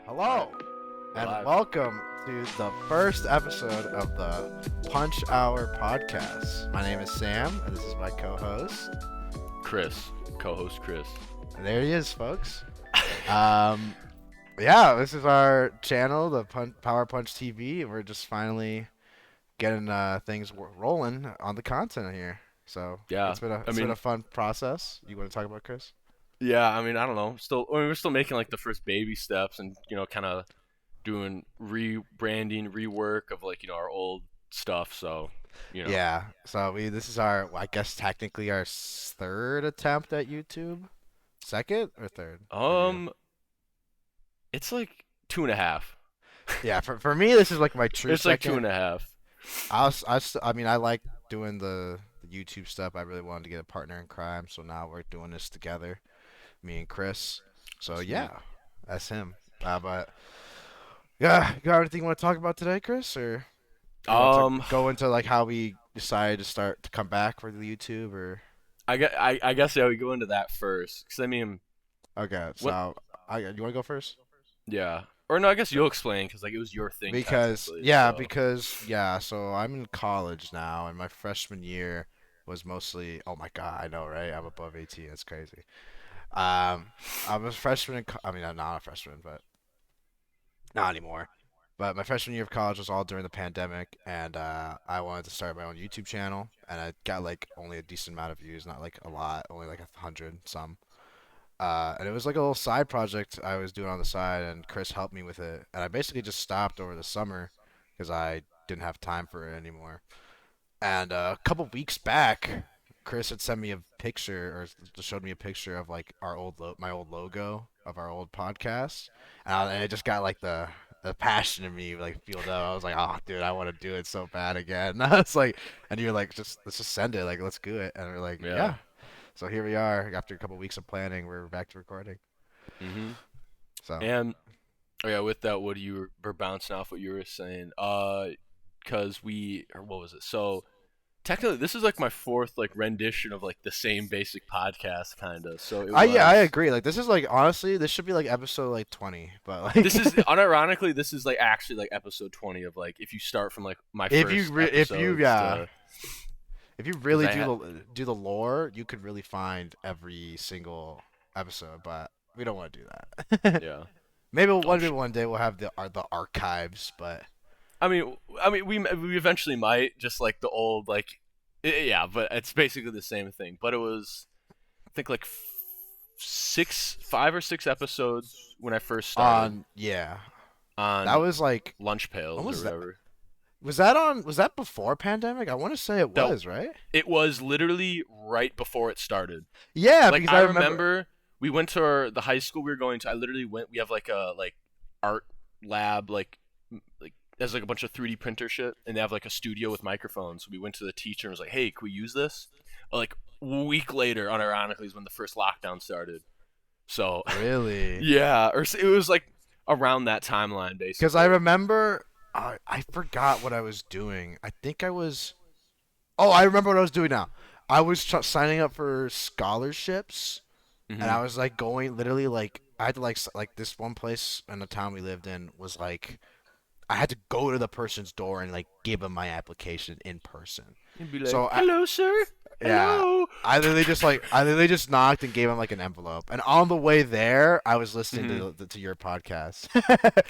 Hello, We're and live. welcome to the first episode of the Punch Hour podcast. My name is Sam, and this is my co-host. Chris, co-host Chris. And there he is, folks. Um, yeah, this is our channel, the Power Punch TV, and we're just finally getting things rolling on the content here. So Yeah, it's been a I it's been a mean, fun process. You want to talk about Chris? yeah, I mean, I don't know. We're still making like the first baby steps, and kind of doing rebranding, rework of our old stuff. So, you know, Yeah. So this is our, I guess technically our third attempt at YouTube. Second or third for you? um, it's like 2.5. Yeah, for me this is like my true It's like two second. and a half. I mean I like doing the YouTube stuff. I really wanted to get a partner in crime, so now we're doing this together, me and Chris. So That's me. yeah, that's him. But yeah, you got anything you want to talk about today, Chris, or you want to Um, go into like how we decided to start to come back for the YouTube, or I guess yeah, we go into that first, cause I mean, okay? what? So you want to go first? Yeah, or no, I guess you'll explain, cause like it was your thing Because technically. yeah, So because yeah, so I'm in college now, and my freshman year was mostly. Oh my God, I know, right? I'm above 18. It's crazy. I was a freshman I mean, I'm not a freshman, but not anymore. But my freshman year of college was all during the pandemic, and I wanted to start my own YouTube channel, and I got like only a decent amount of views, not like a lot, only like 100 some. And it was like a little side project I was doing on the side, and Chris helped me with it. And I basically just stopped over the summer because I didn't have time for it anymore. And a couple weeks back, Chris had sent me a picture, or showed me a picture of like my old logo of our old podcast, and it just got like the passion in me like fueled up. I was like, oh, dude, I want to do it so bad again. And I was like, and you're like, just let's just send it, like let's do it. And we're like, yeah. yeah. So here we are. After a couple weeks of planning, we're back to recording. Mhm. So And oh yeah, with that, what you were bouncing off what you were saying. Cause or what was it? So technically, this is like my fourth like rendition of like the same basic podcast, kind of. So it I was. agree. Like this is like honestly, this should be like episode like 20, but This is like unironically, this is like actually like episode 20 of like if you start from like my first if you episodes yeah, to if you because really I had do the lore, you could really find every single episode, but we don't want to do that. yeah. Oh, Maybe one day we'll have the archives, but I mean, we eventually might just like the old like, yeah, but it's basically the same thing. But it was, I think like 5 or 6 episodes when I first started on yeah, that on was like lunch when pails or was that? whatever. Was that before pandemic? I want to say it That was, right? it was literally right before it started. Yeah, Like because I I remember. remember we went to the high school we were going to. I literally went. We have like a like art lab like there's like a bunch of 3D printer shit, and they have like a studio with microphones. So we went to the teacher and was like, "Hey, can we use this?" Like a week later, unironically, is when the first lockdown started. So Really? yeah, it was like around that timeline Because I basically. remember, I forgot what I was doing. I think I was. Oh, I remember what I was doing now. I was signing up for scholarships, and Hmm. I was like going literally like I had to like this one place in the town we lived in was like I had to go to the person's door and like give them my application in person. You'd be So like, "Hello, sir. yeah, Hello." I literally just knocked and gave him like an envelope. And on the way there, I was listening Hmm. to your podcast.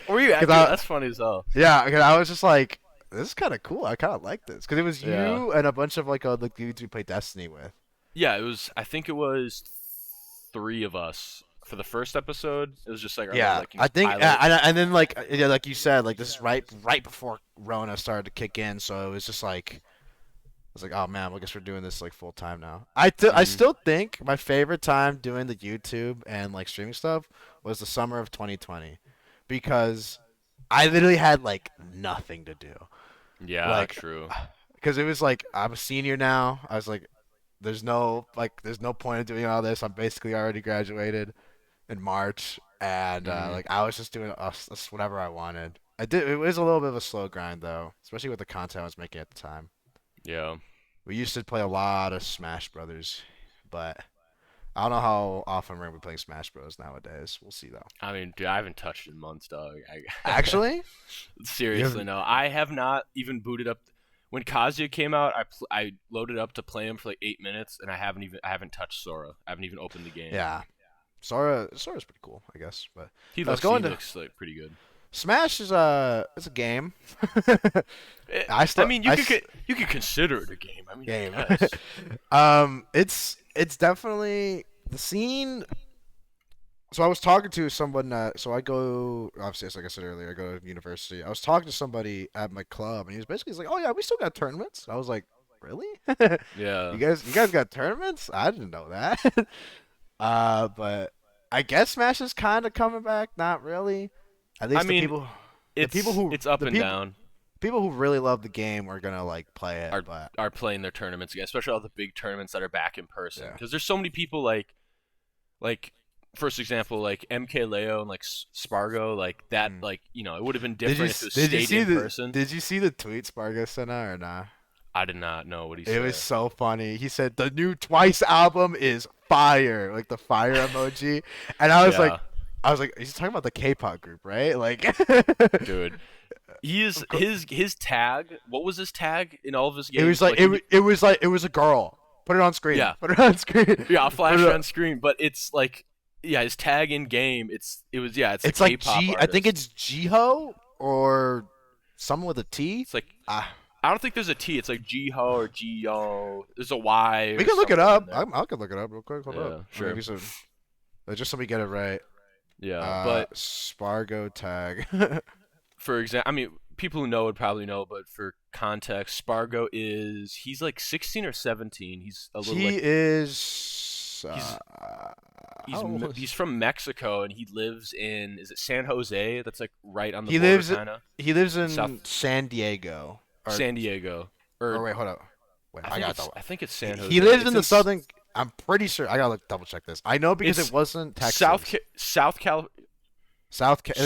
Were you at? Cause Yeah, I that's funny as hell. yeah, cause I was just like, this is kind of cool. I kind of like this because it was Yeah. you and a bunch of like the dudes we play Destiny with. Yeah, it was. I think it was three of us for the first episode. It was just like our little Yeah, like I think, pilot. and then like yeah, like you said, like this is right before Rona started to kick in, so it was just like I was like, oh man, well, I guess we're doing this like full time now. I Hmm. still think my favorite time doing the YouTube and like streaming stuff was the summer of 2020 because I literally had like nothing to do. Yeah, Like, true. because it was like I'm a senior now. I was like, there's no point in doing all this. I'm basically already graduated in March, and Hmm. like I was just doing whatever I wanted. I did. It was a little bit of a slow grind though, especially with the content I was making at the time. Yeah. We used to play a lot of Smash Brothers, but I don't know how often we're gonna be playing Smash Bros. Nowadays. We'll see though. I mean, dude, I haven't touched it in months, dog. Actually, you Seriously, have no. I have not even booted up. When Kazuya came out, I loaded up to play him for like 8 minutes, and I haven't touched Sora. I haven't even opened the game. yeah. Sora's pretty cool, I guess. But let's go He into looks like pretty good. Smash is a it's a game. I I still mean, I you could consider it a game. I mean, I game. guess. It's definitely the scene. So I was talking to someone. So I go obviously, as like I said earlier, I go to university. I was talking to somebody at my club, and he was basically he's like, "Oh yeah, we still got tournaments." I was like, "Really? Yeah. You guys got tournaments? I didn't know that." But I guess Smash is kind of coming back. Not really. At I least mean, it's up and down. people who really love the game are gonna like play it. Are But are playing their tournaments again, especially all the big tournaments that are back in person. yeah. Because there's so many people like first example like MKLeo and like Spargo like that Mm. like it would have been different if it was Did you stayed see in the person. Did you see the tweet Spargo sent out or not? I did not know what he It was said. so funny. He said the new Twice album is fire, like the fire emoji, and Yeah, I was like, he's talking about the K-pop group, right? Like, dude. He is of course, his tag. What was his tag in all of his it was games? like Like when you, it was a girl. Put it on screen. yeah, Put it on screen. yeah, I'll Put flash it it on. on screen. But it's like his tag in game. It's a It's like K-pop G. I think artist. it's Jiho or someone with a T. It's like Ah, I don't think there's a T. It's like Jiho or Gio. There's a Y we or can look it something in up. there. I can look it up real quick. Hold up. Yeah, I'll give sure. you some. Just so we get it right. Yeah, but Spargo tag. for example, I mean, people who know would probably know, but for context, Spargo he's like 16 or 17. He's a little He like is. he's How old is he's from Mexico and he lives in is it San Jose? That's like right on the he? border, Lives kind of he lives South in San Diego. San Diego, Or or wait, hold up. Wait, I got that. I think it's San He Jose. lives in It's the southern. I'm pretty sure. I gotta double check this. I know because it it's wasn't Texas. It's South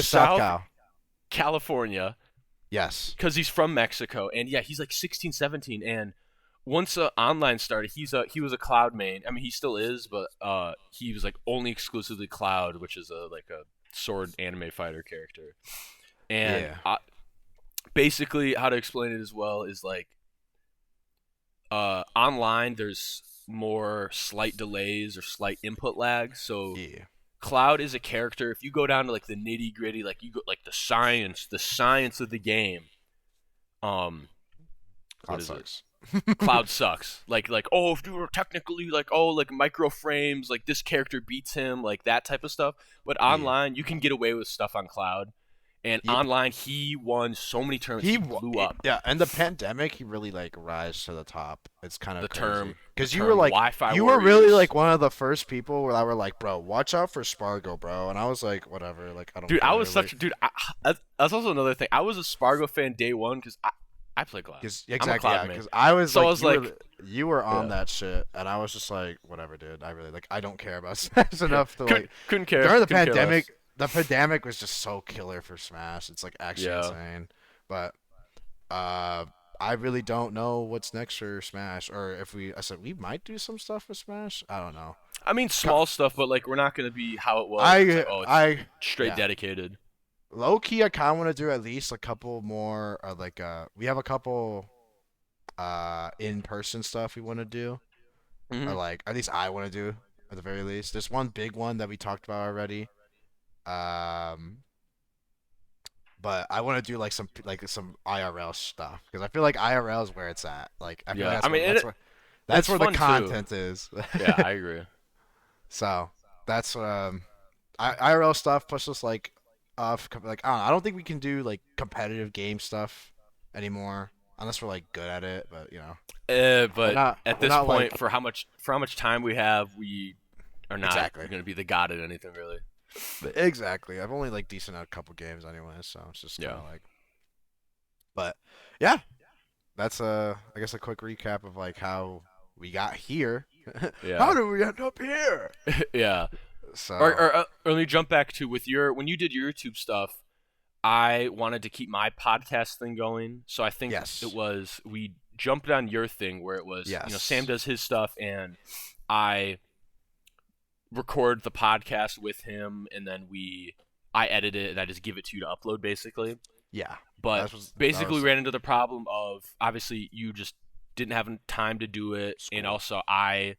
South Cal. California, Yes. because he's from Mexico, and yeah, he's like 16, 17, and once online started, he was a Cloud main. I mean, he still is, but he was like only exclusively Cloud, which is a sword anime fighter character. And Yeah. basically, how to explain it as well is like online there's more slight delays or slight input lag. So Yeah. Cloud is a character. If you go down to like the nitty gritty, like you go like the science of the game. What Cloud is it? sucks. Cloud sucks. Oh, if you were technically like micro frames, like this character beats him, like that type of stuff. But Yeah. online, you can get away with stuff on Cloud. And Yep. online, he won so many tournaments. He blew up. Yeah, and the pandemic, he really like rise to the top. It's kind The of term, crazy because you were like Wi-Fi you were really warriors. like one of the first people where I were like, bro, watch out for Spargo, bro, and I was like, whatever, like I don't Dude, I care, was like, such dude. That's also another thing. I was a Spargo fan day one because I play Cloud. cause, I'm a exactly, Cloud yeah, main. because I was So I like, was like, you were on yeah, that shit, and I was just like, whatever, dude. I really like, I don't care about Smash enough to like couldn't care. during the Couldn't care less. pandemic. The pandemic was just so killer for Smash. It's like actually Yeah. insane, but uh. I really don't know what's next for Smash, or if I said we might do some stuff for Smash. I don't know. I mean, small stuff, but like we're not gonna be how it was. It's I like, oh, it's I straight yeah. dedicated. Low key, I kind of want to do at least a couple more. We have a couple in person stuff we want to do, or Hmm. like at least I want to do at the very least. There's one big one that we talked about already. Um, but I want to do like some IRL stuff because I feel like IRL is where it's at. Like I feel like Yeah, I mean, and that's it's where the fun too. content is. Yeah, I agree. So that's IRL stuff plus just like like I don't know, I don't think we can do like competitive game stuff anymore unless we're like good at it. But you know, But at we're this not point, like for how much time we have, we are not exactly gonna be the god at anything really. exactly. I've only like decent at a couple games anyway, so it's just kind Yeah, of like. But yeah, that's I guess a quick recap of like how we got here. How yeah, did we end up here? yeah. So Or let me jump back to with your when you did your YouTube stuff. I wanted to keep my podcast thing going, so I think yes, it was we jumped on your thing where it was Sam yes, does his stuff and I record the podcast with him, and then I edit it and I just give it to you to upload basically. Yeah, But that basically, was we ran into the problem of obviously you just didn't have time to do it, and school. also I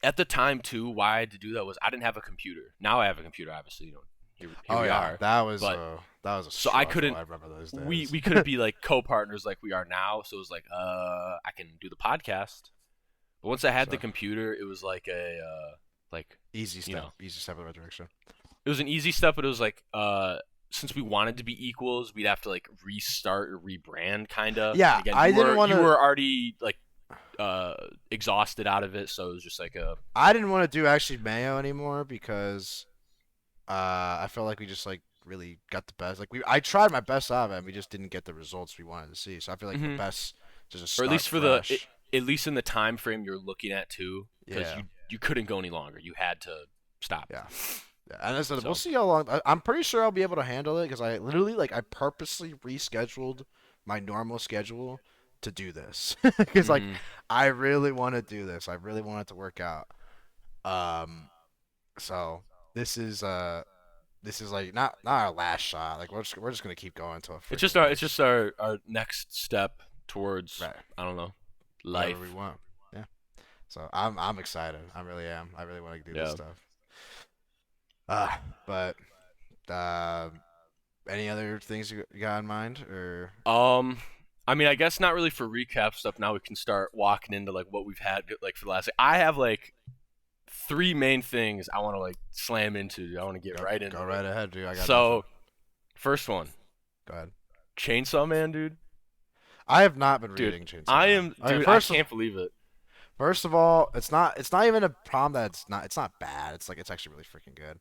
at the time too why I had to do that was I didn't have a computer. Now I have a computer, obviously. Here Oh we yeah, are. But that was a so I struggle. couldn't I remember those we days. we couldn't be like co-partners like we are now. So it was like I can do the podcast. But once I had the So computer, it was like a like you know easy step in the right direction. it was an easy step, but it was like since we wanted to be equals, we'd have to like restart or rebrand kind of. And Yeah, again, I didn't want you to. were already like exhausted out of it, so it was just like a I didn't want to do actually Mayo anymore because I felt like we just like really got the best. Like I tried my best out of it, and we just didn't get the results we wanted to see. So I feel like the mhm. best to just Or at start least fresh. at least in the time frame you're looking at too, because Yeah, you couldn't go any longer. You had to stop. yeah. Yeah, and I said we'll So see how long. I'm pretty sure I'll be able to handle it because I literally like I purposely rescheduled my normal schedule to do this because like mhm. I really want to do this. I really want it to work out. Um, so this is this is like not our last shot. Like we're just gonna keep going until it freaking It's works. just our next step towards Right. I don't know Whatever we life. want. Yeah. So I'm excited. I really am. I really want to do this Yeah. stuff. But uh, any other things you got in mind or Um, I mean, I guess not really for recap stuff. Now we can start walking into like what we've had like for the last. I have like three main things I want to like slam into. Dude. I want to get right go into it. right ahead, dude. I got nothing. So first one, Go ahead. Chainsaw Man, dude. I have not been Dude, reading Chainsaw I Man. am, Okay, dude. I can't believe it. first of all, it's not even a problem that it's not bad. It's like it's actually really freaking good.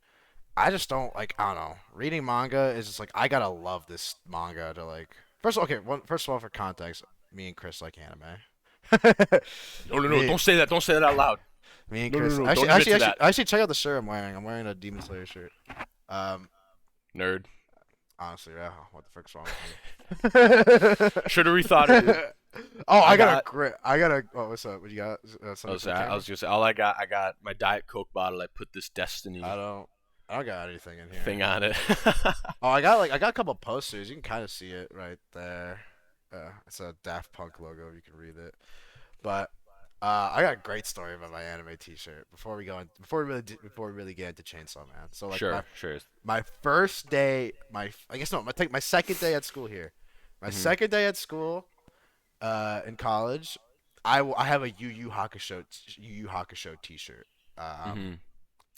I just don't like I don't know. Reading manga is just like I gotta love this manga to like. First of all, for context, me and Chris like anime. No, no, no! me, Don't say that! Don't say that out loud! me and No, no, Chris. no! Don't admit to that, Actually, check out the shirt I'm wearing. I'm wearing a Demon Slayer shirt. Um, nerd. honestly, yeah. What the frick's wrong with me? Should have rethought it, dude. Oh, I got. I got a. Oh, what's up? What you got? I Something was, for the I camera? was gonna say all I got my Diet Coke bottle. I put this I Destiny don't. I don't got anything in here. thing on it. Oh, I got a couple posters. You can kind of see it right there. It's a Daft Punk logo. You can read it. But I got a great story about my anime T-shirt. Before we really get into Chainsaw Man. So like Sure, sure. my first day, I guess no, my second day at school here. My Mhm. second day at school, in college, I have a Yu Yu Hakusho T-shirt. Um, Mhm.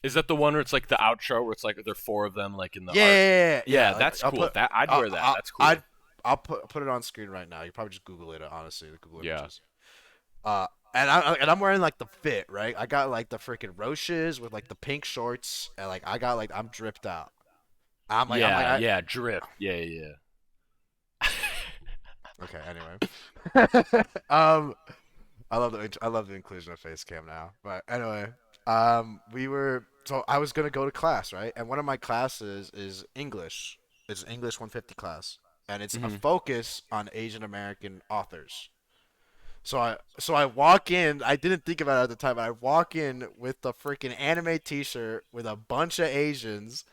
Is that the one where it's like the outro where it's like there are four of them like in the art? yeah. Yeah, Like that's I'll cool. put, That I'd wear that. That's I'd cool. I'll put it on screen right now. You probably just Google it. Honestly, the Google Yeah. images. Uh, and I'm wearing like the fit, right? I got like the freaking Roches with like the pink shorts, and like I got like I'm dripped out. I'm like Yeah, yeah, drip. Yeah, yeah. Yeah. okay. Anyway, I love the inclusion of face cam now. But anyway, we were so I was gonna go to class, right? And one of my classes is English. It's English 150 class, and it's a Mhm. focus on Asian American authors. So I walk in. I didn't think about it at the time. But I walk in with the freaking anime T-shirt with a bunch of Asians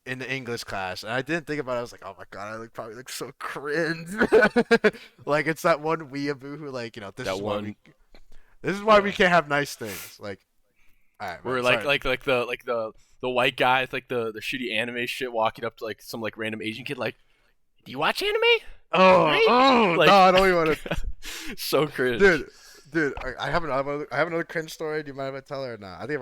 in the English class, and I didn't think about it. I was like, oh my god, probably look so cringe. Like it's that one weeaboo who like That one. this is why we Yeah. can't have nice things. Like, all right, man. Where Sorry. the white guy, it's like the shitty anime shit, walking up to like some like random Asian kid, like, "Do you watch anime? Right?" No, Like, I don't even want to, so cringe. dude. I have another cringe story. Do you mind if I tell her or not? I think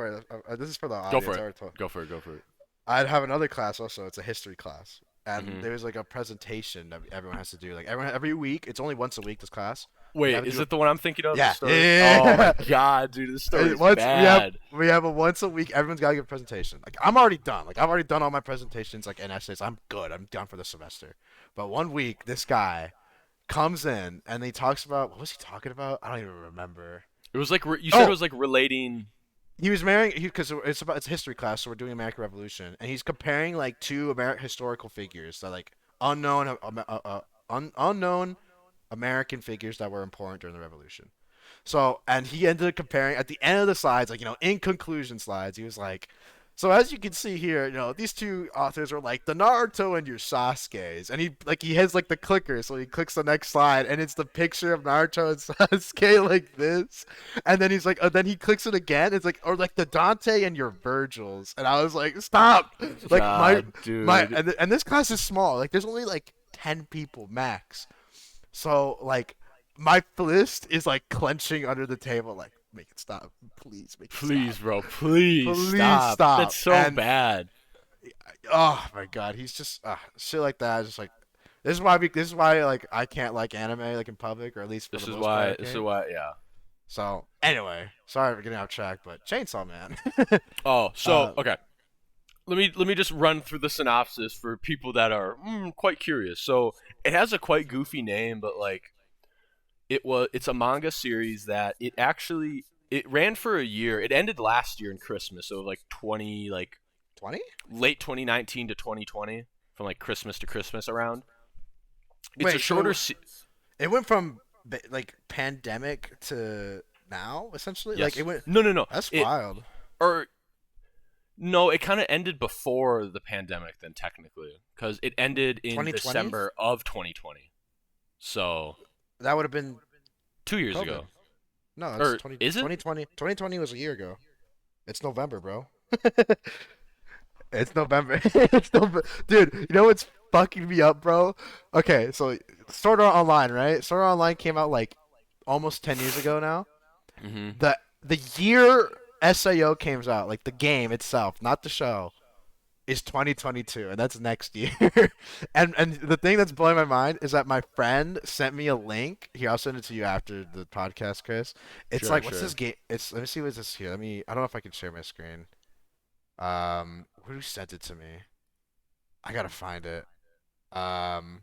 this is for the Go for audience. I it. already told. Go for it. Go for it. I'd have another class also. It's a history class, and Mhm. there's like a presentation that everyone has to do. Like every week, it's only once a week. This class, we have Wait, to is do a it the one I'm thinking of? The yeah, story? Oh my yeah. god, dude, this story is Once bad. we have a once a week. Everyone's gotta give a presentation. Like I'm already done. Like I've already done all my presentations, like and essays. I'm good. I'm done for the semester. But one week, this guy comes in and he talks about what was he talking about? I don't even remember. It was like you said it Oh, was like relating. he was marrying because it's a history class, so we're doing American Revolution, and he's comparing like two American historical figures that like unknown unknown American figures that were important during the Revolution. So, and he ended up comparing at the end of the slides, like, in conclusion slides, he was like, so as you can see here, these two authors are like the Naruto and your Sasuke's, and he has like the clicker, so he clicks the next slide, and it's the picture of Naruto and Sasuke like this, and then he's like, oh, then he clicks it again, it's like, or like the Dante and your Virgils, and I was like, stop, like God, dude. and this class is small, like there's only like 10 people max, so like my fist is like clenching under the table, like make it stop, please make it Please, stop. bro. Please Please stop. That's stop. so And bad. oh my god, he's just shit like that. Is just like this is why like I can't like anime like in public, or at least for This the is most why. part. This is Okay. why. Yeah. So anyway, sorry for getting off track, but Chainsaw Man. Oh, so uh, okay. Let me just run through the synopsis for people that are quite curious. So it has a quite goofy name, but like it's a manga series that it ran for a year. It ended last year in Christmas, so like 20 like 20? late 2019 to 2020, from like Christmas to Christmas around. It's a Wait, shorter so it went from like pandemic to now essentially. Like it yes. went. No, no, no. That's It wild. or no, it kind of ended before the pandemic then technically, cuz it ended in 2020? December of 2020. So, That would have been 2 years COVID. ago. No, it's Or 20, is it? 2020. 2020 was a year ago. It's November, bro. It's November. It's November. Dude, you know what's fucking me up, bro? Okay, so Sword Art Online, right? Sword Art Online came out like almost 10 years ago now. Mhm. The year SAO came out, like the game itself, not the show, is 2022, and that's next year. And the thing that's blowing my mind is that my friend sent me a link. Here, I'll send it to you after the podcast, Chris. It's Sure, like, what's sure. this game? It's let me see what's this here. I don't know if I can share my screen. Who sent it to me? I gotta find it. Um,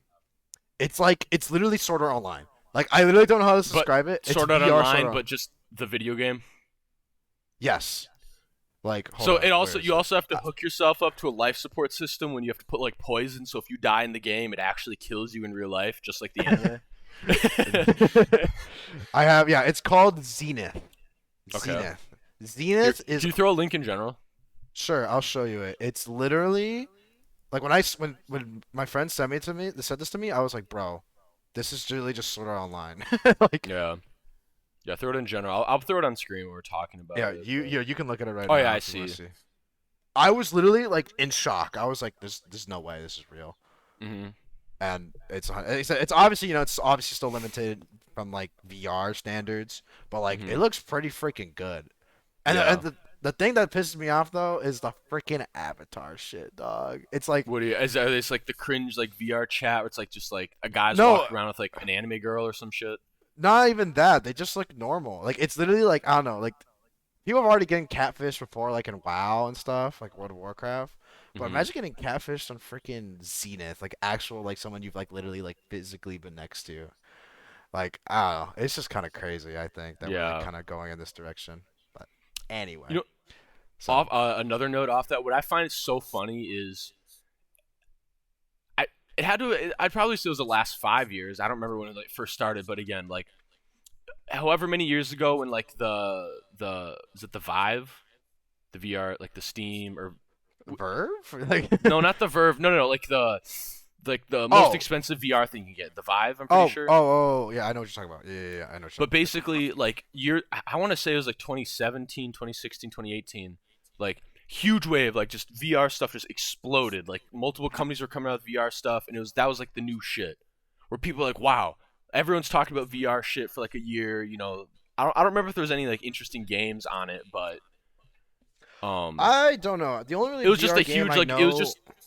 it's literally Sword Art Online. Like I literally don't know how to But describe it. It's Sword Art VR Sword Online, Art. but just the video game. Yes. Like hold So on, it where also is you it? also have to hook yourself up to a life support system when you have to put like poison. So if you die in the game, it actually kills you in real life, just like the anime. I have yeah. It's called Zenith. Okay. Zenith. Here, Zenith is can you throw a link in general? sure. I'll show you it. It's literally like when my friend sent this to me. I was like, bro, this is really just Sword Art Online. Like Yeah. Yeah, throw it in general. I'll throw it on screen when we're talking about yeah, it. you But you you can look at it right oh yeah, now I if you want see. to see. I was literally like in shock. I was like, there's no way this is real. Hmm. And it's obviously it's obviously still limited from like VR standards, but like Hmm. it looks pretty freaking good. And Yeah. the thing that pisses me off though is the freaking avatar shit, dog. It's like What do you? Is that it's like the cringe like VR chat where it's like just like a guy's no, walking around with like an anime girl or some shit? not even that. They just look normal. Like it's literally like I don't know, like people have already getting catfish before, like in WoW and stuff, like World of Warcraft. But Hmm. imagine getting catfished on freaking Zenith, like actual like someone you've like literally like physically been next to. Like I don't know, it's just kind of crazy. I think that we're like Yeah. kind of going in this direction. But You anyway, know, so off another note off that, what I find so funny is I it had to. I'd probably say it was the last 5 years. I don't remember when it like first started, but again, like however many years ago when like the is it the Vive, the VR like the Steam or Verve, like no, not the Verve. No, no, no, like the most oh expensive VR thing you can get, the Vive. I'm pretty sure. yeah, I know what you're talking about. Yeah, I know what you're But talking about. basically, like I want to say it was like 2017, 2016, 2018. Like huge wave, like just VR stuff just exploded. Like multiple companies were coming out with VR stuff, and that was like the new shit. Where people were like, wow, everyone's talking about VR shit for like a year. I don't remember if there was any like interesting games on it, but um, I don't know. The only really it was just VR a game huge I like know.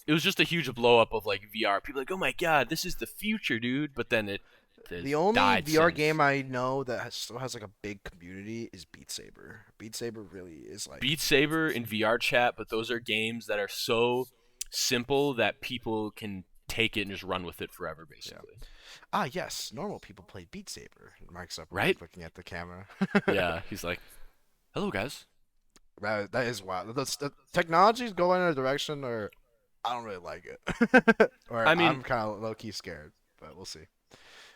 it was just a huge blow up of like VR. People like, oh my god, this is the future, dude. But then it has The only died VR since. game I know that still has like a big community is Beat Saber. Beat Saber really is like Beat Saber and VR chat, but those are games that are so simple that people can take it and just run with it forever, yeah. basically. Ah yes, normal people play Beat Saber. Mark Right? Zuckerberg looking at the camera. Yeah, he's like, "Hello, guys." That is wild. The technology's going in a direction or I don't really like it. Or I mean, I'm kind of low key scared, but we'll see.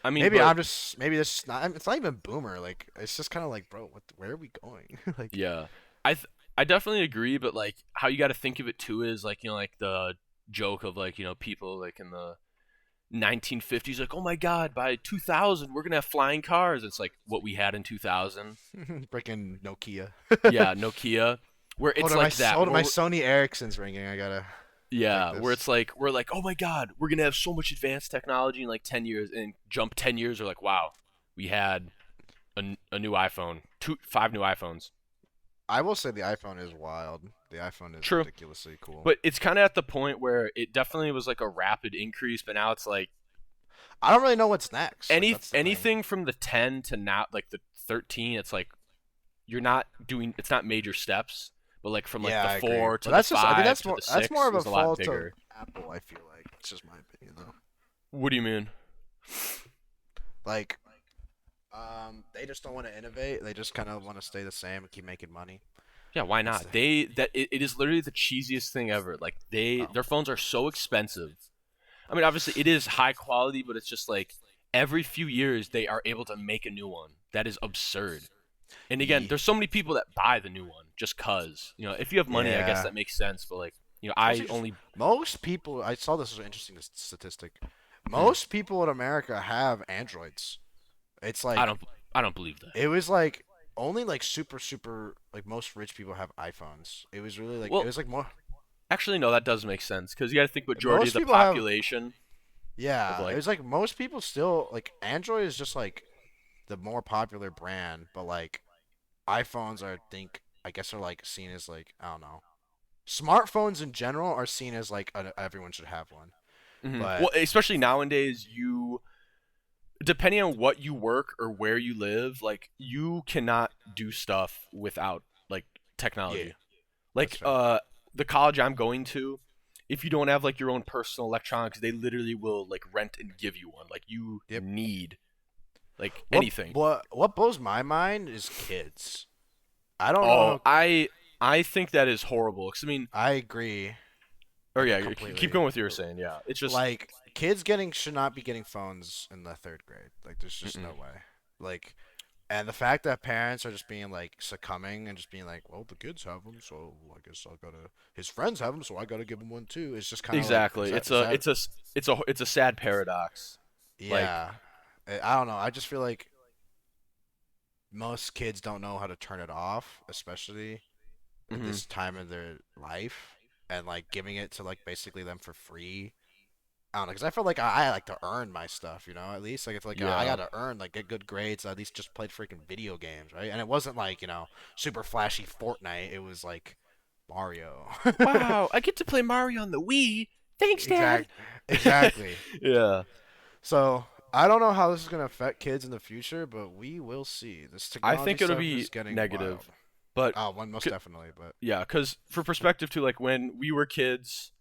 I mean, Maybe but I'm just maybe this is not. It's not even boomer. Like it's just kind of like, bro, what? Where are we going? Like, yeah, I definitely agree. But like how you got to think of it too is like like the joke of like people like in the 1950s like, oh my god, by 2000 we're gonna have flying cars. It's like what we had in 2000. freaking Nokia. Yeah, Nokia, where it's like that. Hold on, my Where Sony Ericsson's ringing. I gotta take yeah, where this. it's like we're like, oh my god, we're gonna have so much advanced technology in like 10 years, and jump 10 years, or like, wow, we had a new iPhone, 5 new iPhones. I will say the iPhone is wild. The iPhone is True, ridiculously cool. but it's kind of at the point where it definitely was like a rapid increase, but now it's like I don't really know what's next. Like that's the thing. anything from the 10 to now like the 13. It's like you're not doing, it's not major steps, but like from like Yeah, the I agree. 4 But to the that's just. I think 5 to the that's more 6 of a is a lot fault of bigger. Apple. I feel like it's just my opinion though. What do you mean? Like, they just don't want to innovate. They just kind of want to stay the same and keep making money. Yeah, why That's the. not? It is literally the cheesiest thing ever. Like Oh, their phones are so expensive. I mean, obviously it is high quality, but it's just like every few years they are able to make a new one. That is absurd. And again, ye- there's so many people that buy the new one just cuz. If you have money, I guess yeah. that makes sense, but like, I Especially just only most people. I saw this was an interesting statistic. mm, Most people in America have Androids. It's I like don't I don't believe that. it was like only like super like most rich people have iPhones. It was really like it Well, was like more actually no, that does make sense cuz you got to think majority of most the people have population of yeah, it like was like most people still like Android is just like the more popular brand, but like iPhones are I guess are like seen as like I don't know. Smartphones in general are seen as like everyone should have one. well, But especially nowadays, you depending on what you work or where you live, like you cannot do stuff without like yeah, technology. that's Like fair. the college I'm going to, if you don't have like your own personal electronics, they literally will like rent and give you one. Like you Yep. need like What anything. what blows my mind is kids. I don't know Oh, how I think that is horrible. 'Cause I mean, I agree or yeah, keep completely. going with what you were saying. Yeah, it's just Like kids getting should not be getting phones in the third grade. Like there's just no mm-mm. way. Like and the fact that parents are just being like succumbing and just being like, well, the kids have them, so I guess I gotta. His friends have them, so I gotta give him one too. It's just kind of like, Exactly. is that? It's a sad paradox. Like, Yeah, I don't know. I just feel like most kids don't know how to turn it off, especially at mhm. this time of their life, and like giving it to like basically them for free. I don't know, because I feel like I like to earn my stuff, at least like it's like I Yeah. gotta earn like get good grades. At least just played freaking video games, right? And it wasn't like super flashy Fortnite. It was like Mario. Wow, I get to play Mario on the Wii. Thanks, Dad. Exact, exactly. Yeah. So I don't know how this is gonna affect kids in the future, but we will see. This I technology think it'll stuff is be getting wild. negative, but Oh, one most definitely, but yeah, because for perspective too, like when we were kids,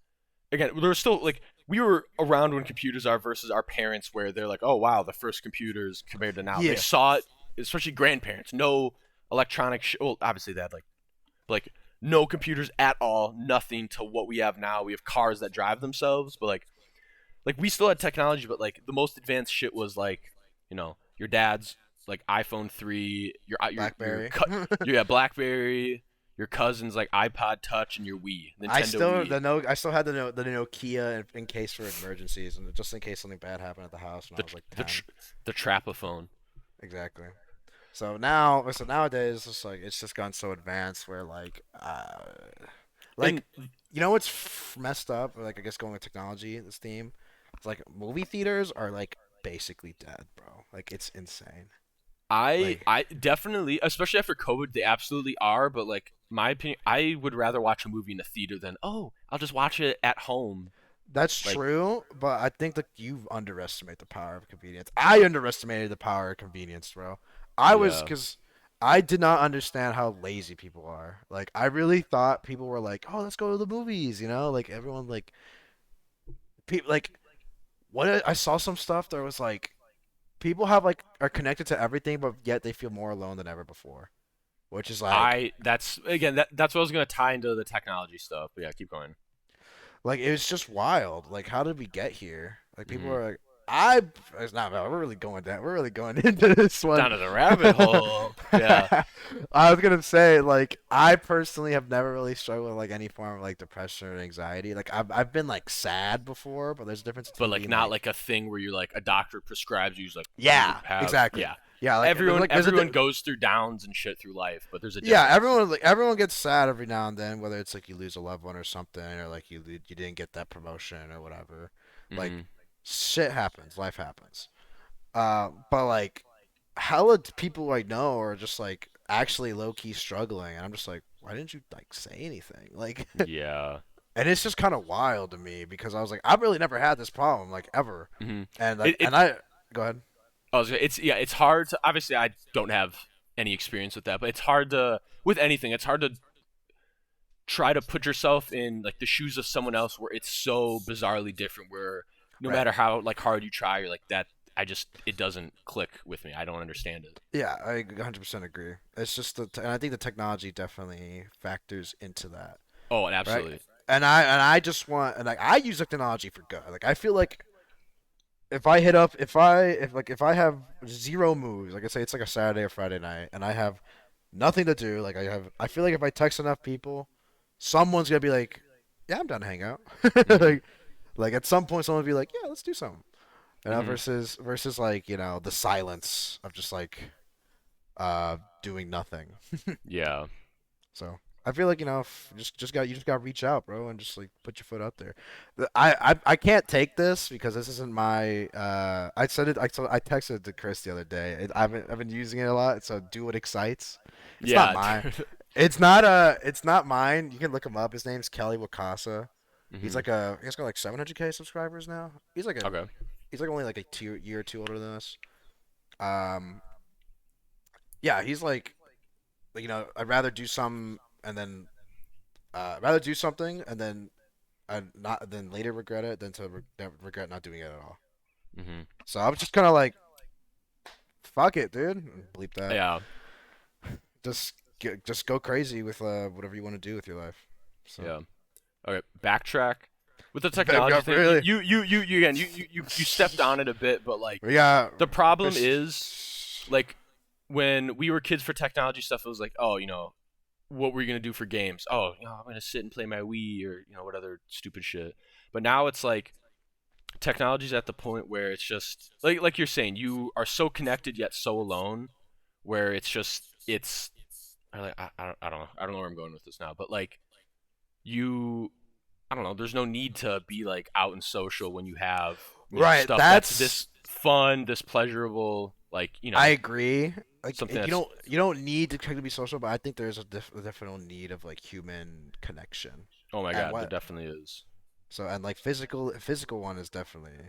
again, there was still like we were around when computers are versus our parents, where they're like, oh wow, the first computers compared to now. They yeah, saw it, especially grandparents. No electronic. Well, obviously they had like no computers at all, nothing to what we have now. We have cars that drive themselves, but like we still had technology, but like the most advanced shit was like, your dad's like iPhone 3, BlackBerry. yeah, BlackBerry, your cousin's like iPod Touch and your Wii, Nintendo Wii. I still had the Nokia in case for emergencies and just in case something bad happened at the house when I the was like the 10. the Trapaphone. Exactly. So nowadays it's just gone so advanced where like And what's messed up, like I guess going with technology this theme, it's like movie theaters are like basically dead, bro. Like it's insane. Like I definitely, especially after COVID, they absolutely are. But like my opinion, I would rather watch a movie in a theater than, oh, I'll just watch it at home. that's Like, true, but I think that you underestimate the power of convenience. I underestimated the power of convenience, bro. I was yeah, because I did not understand how lazy people are. Like I really thought people were like, "Oh, let's go to the movies," like everyone like people like what I saw some stuff that was like people have like are connected to everything, but yet they feel more alone than ever before, which is that's again that's what I was gonna tie into the technology stuff. But yeah, keep going. like it was just wild. Like how did we get here? Like people Hmm. are like. it's not. We're really going down. We're really going into this one. Down to the rabbit hole. Yeah. I was gonna say, like, I personally have never really struggled with like any form of like depression or anxiety. Like, I've been like sad before, but there's a difference But between like being not like, like a thing where you're like a doctor prescribes you like you yeah, have exactly, yeah. yeah, like Everyone there's a everyone goes through downs and shit through life, but there's a yeah, difference. everyone gets sad every now and then, whether it's like you lose a loved one or something, or like you didn't get that promotion or whatever. Like, Mhm. shit happens, life happens. But like hella people I know are just like actually low key struggling, and I'm just like, why didn't you like say anything? Like, Yeah. and it's just kind of wild to me because I was like, I've really never had this problem like ever, Mhm. and like, It it and I go ahead. it's yeah, it's hard to obviously I don't have any experience with that, but it's hard to with anything. It's hard to try to put yourself in like the shoes of someone else where it's so bizarrely different where no Right. matter how like hard you try you're like that I just it doesn't click with me. I don't understand it. Yeah, I 100% agree. It's just and I think the technology definitely factors into that, Oh, and right? absolutely. And I just want and like I use the technology for good. Like I feel like if I hit up if I have zero moves, like I say it's like a Saturday or Friday night, and I have nothing to do, like I feel like if I text enough people, someone's gonna be like, yeah, I'm down to hang out. Mhm. like like at some point, someone will be like, yeah, let's do something. Mhm. Versus like the silence of just like doing nothing. Yeah. So I feel like if you just got to reach out, bro, and just like put your foot out there. I can't take this because this isn't my. I said it. I texted it to Chris the other day. I've been using it a lot. So do what excites. It's not Yeah, mine. dude. It's not mine. You can look him up. His name's Kelly Wakasa. Mhm. He's got like 700K subscribers now. Okay. He's like only like a year or two older than us. Um, yeah, he's like, I'd rather do some and then rather do something and then not then later regret it than to regret not doing it at all. Mhm. So I was just kind of like, fuck it, dude. Bleep that. Yeah. Just go crazy with whatever you want to do with your life. So Yeah. Okay, backtrack. With the technology got thing, really you again, you stepped on it a bit, but like we got the problem is it's- like when we were kids for technology stuff, it was like, oh, what were you gonna do for games? Oh, I'm gonna sit and play my Wii or what other stupid shit. But now it's like technology's at the point where it's just like you're saying, you are so connected yet so alone, where it's just it's I don't know where I'm going with this now, but like you I don't know. There's no need to be like out and social when you have right. stuff that's That's this fun, this pleasurable, like I agree. Like something that's you don't need to be social, but I think there's a definite need of like human connection. oh my And god, there what definitely is. and like physical one is definitely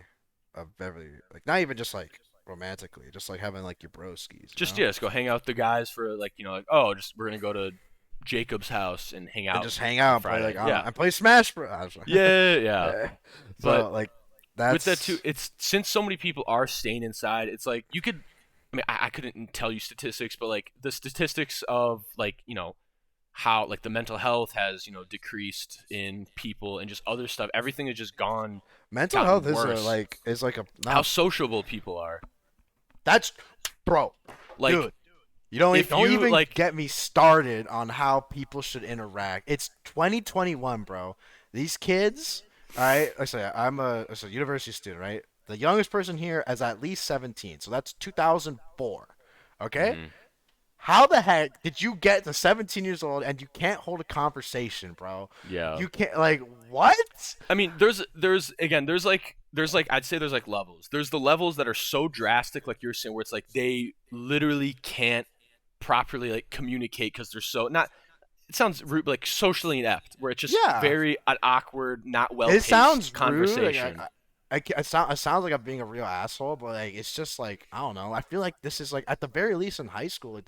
a very like not even just like romantically, just like having like your broskies, Just yeah, just go hang out with the guys for like like oh, just we're gonna go to Jacob's house and hang and out just hang on out and play like Friday. I don't know, Yeah, and play Smash Bros. I was like- yeah, yeah. Yeah. But So like with that too, that's it's since so many people are staying inside, it's like you could. I mean, I couldn't tell you statistics, but like the statistics of like how like the mental health has decreased in people and just other stuff. Everything has just mental health gotten is a worse. like is like a How not sociable people are. that's bro, Like dude. You if don't you even like, get me started on how people should interact. It's 2021, bro. These kids, all right. I say I'm a university student, right? The youngest person here is at least 17, so that's 2004. Okay, mhm. how the heck did you get to 17 years old and you can't hold a conversation, bro? Yeah. You can't like what? I mean, there's again, there's like I'd say there's like levels. There's the levels that are so drastic, like you're saying, where it's like they literally can't properly like communicate because they're so not. It sounds rude, but like socially inept, where it's just Yeah, very an awkward, not well it paced sounds rude. Like, conversation. it sounds like I'm being a real asshole, but like it's just like I don't know. I feel like this is like at the very least in high school, like,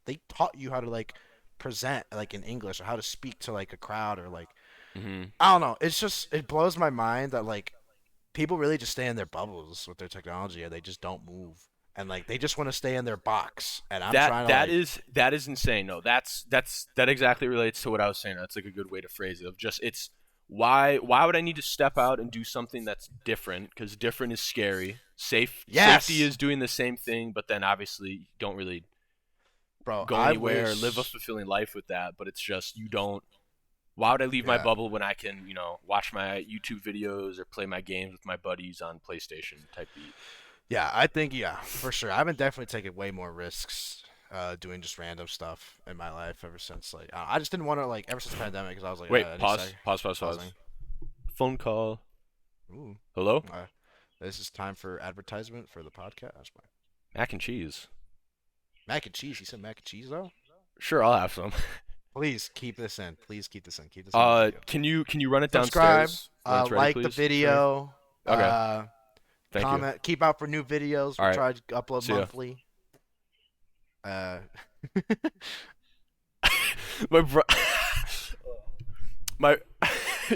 they taught you how to like present like in English or how to speak to like a crowd or like Hmm. I don't know. It's just it blows my mind that like people really just stay in their bubbles with their technology and they just don't move and like they just want to stay in their box. And I'm That trying to that like is that is insane. No, that exactly relates to what I was saying. That's like a good way to phrase it. Of just it's Why would I need to step out and do something that's different? Because different is scary. Safety Yes, is doing the same thing, but then obviously you don't really bro. go I anywhere, live a wish. fulfilling life with that. But it's just you don't. Why would I leave my Yeah, bubble when I can, watch my YouTube videos or play my games with my buddies on PlayStation type beat? yeah. I think for sure. I've been definitely taking way more risks. Doing just random stuff in my life ever since I just didn't want to like ever since the pandemic because I was like Wait, I need to start pause. pausing. Phone call. Ooh, Hello? uh, this is time for advertisement for the podcast. Mac and cheese. Mac and cheese. He said mac and cheese though. Sure, I'll have some. Please keep this in. Please keep this in. Keep this in the video. Can you run it Subscribe. downstairs when it's ready, Like the please, sir? video. Okay. Uh, Thank you. Comment. Keep out for new videos. All We right. try to upload See ya. monthly. Uh, My bro. My.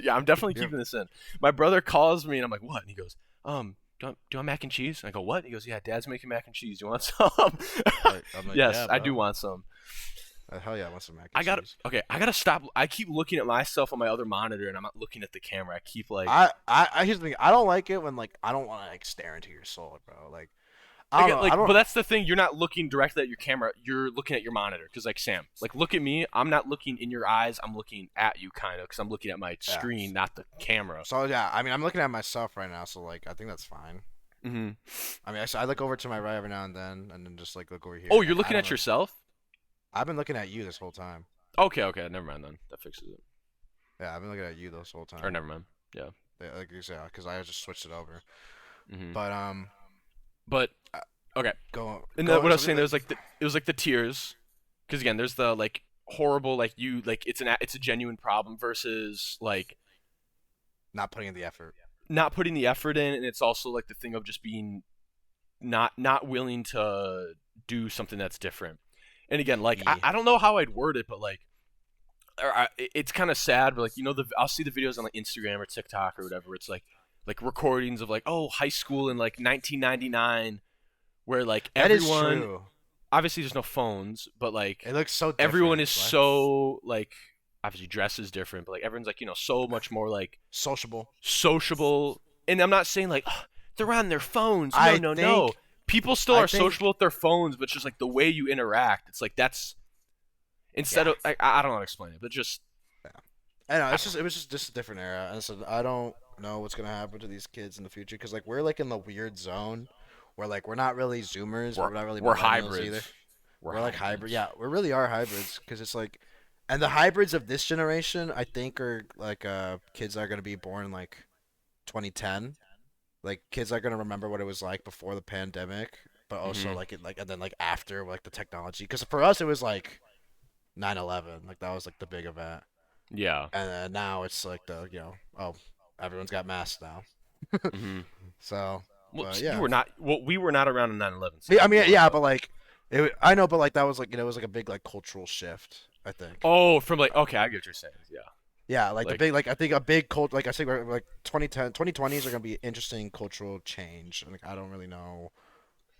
Yeah, I'm definitely yeah. keeping this in. My brother calls me and I'm like, what? And he goes, do you want mac and cheese? And I go, what? And he goes, yeah, Dad's making mac and cheese. You want some? I'm like, Yes, yeah, I do bro. want some. Hell yeah, I want some mac and I got to cheese. okay. I gotta stop. I keep looking at myself on my other monitor, and I'm not looking at the camera. I keep like, Here's the thing. I don't like it when like I don't want to like stare into your soul, bro. Like I I don't get know. I like, don't. but that's the thing. You're not looking directly at your camera. You're looking at your monitor. Cause like Sam, like look at me. I'm not looking in your eyes. I'm looking at you, kind of, cause I'm looking at my Yeah. screen, not the camera. So yeah, I mean, I'm looking at myself right now, so like I think that's fine. Hmm. I mean, I look over to my right every now and then just like look over here. Oh, you're And I looking don't at know. yourself. I've been looking at you this whole time. Okay, never mind then. That fixes it. Yeah, I've been looking at you this whole Or time. never mind. Yeah. Yeah, like you said, because I just switched it over. Hmm. But But uh, okay. go And go. what I was So saying, there was like it was like the tears, because again, there's the like horrible like you like it's a genuine problem versus like not putting in the effort. not putting the effort in, and it's also like the thing of just being not willing to do something that's different. And again, like I, Yeah, I don't know how I'd word it, but like it's kind of sad. But like I'll see the videos on like Instagram or TikTok or whatever. It's like recordings of like high school in like 1999, where like that is everyone true. obviously there's no phones, but like It looks so everyone different. is What? so like obviously dress is different, but like everyone's like so much more like Sociable. sociable. And I'm not saying like "Ugh, they're on their phones. No, I no, no. think. People still I are think. sociable with their phones, but just like the way you interact, it's like that's instead Yeah. of I don't know how to explain it, but just Yeah. I know. I It's don't just know. it was just a different era, and so I don't know what's gonna happen to these kids in the future because like we're like in the weird zone where like we're not really Zoomers, but We're we're not really we're millennials either. hybrids. We're We're like hybrid. hybrids. Yeah, we really are hybrids because it's like, and the hybrids of this generation, I think, are like kids that are gonna be born in like 2010. Like kids are gonna remember what it was like before the pandemic, but also Hmm. like and then like after like the technology. Because for us, it was like 9/11. Like that was like the big event, Yeah. and now it's like the everyone's got masks now. Hmm. So, Well, but you yeah. were not. Well, we were not around in 9/11, I Sam. You mean, were, yeah, but but like, I know, but like that was like it was like a big like cultural shift. I think. oh, from like okay, I get what you're saying. Yeah. Yeah, like the Like big, like I think a big cult, like I think like 2010, 2020s are gonna be interesting cultural change. Like I don't really know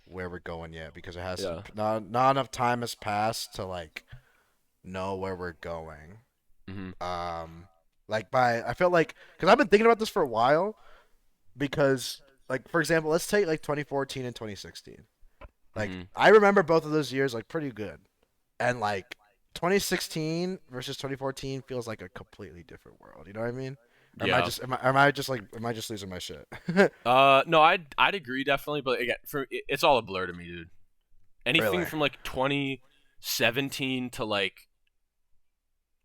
where we're going yet because it hasn't, yeah. not enough time has passed to like know where we're going. Hmm. Like I felt like because I've been thinking about this for a while because like for example, let's take like 2014 and 2016. Like Hmm. I remember both of those years like pretty good, and like 2016 versus 2014 feels like a completely different world. You know what I mean? Or am I Yeah. just am I just like am I just losing my shit? No, I'd agree definitely, but again, it's all a blur to me, dude. Anything Really? from like 2017 to like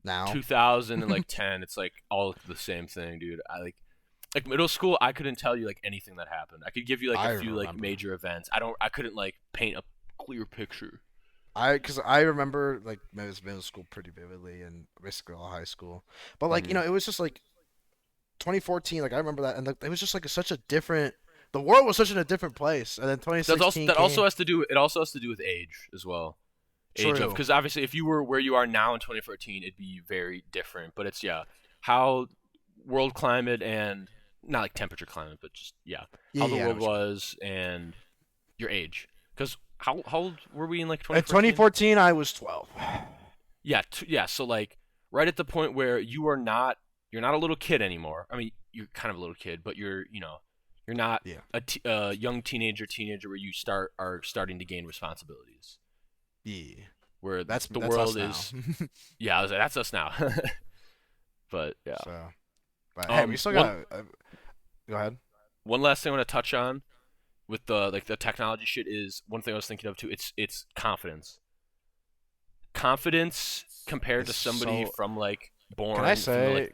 Now? 2000 and like 10, it's like all the same thing, dude. I like middle school. I couldn't tell you like anything that happened. I could give you like I a few like remember. major events. I couldn't like paint a clear picture. Because I remember like middle school pretty vividly and basically all high school. But like Hmm. it was just like 2014. Like I remember that, and like, it was just like such a different. The world was such in a different place, and then That's also 2016 that also came. has to do. It also has to do with age as well. Age of True. because obviously if you were where you are now in 2014, it'd be very different. But it's yeah, how world climate and not like temperature climate, but just yeah, Yeah, how the yeah, I know world what you mean. was and your age. Because how old were we in like In 2014? 2014, I was 12. Yeah, yeah. So like right at the point where you are not. you're not a little kid anymore. I mean, you're kind of a little kid, but you're not Yeah. a young teenager where you are starting to gain responsibilities. Yeah. Where the That's us world now. is, yeah, I was like, that's us now. But yeah. So, but hey, we still One got. Go ahead. one last thing I want to touch on with the technology shit is one thing I was thinking of too. It's confidence. Confidence compared It's to somebody so. from like Can I born from the like say,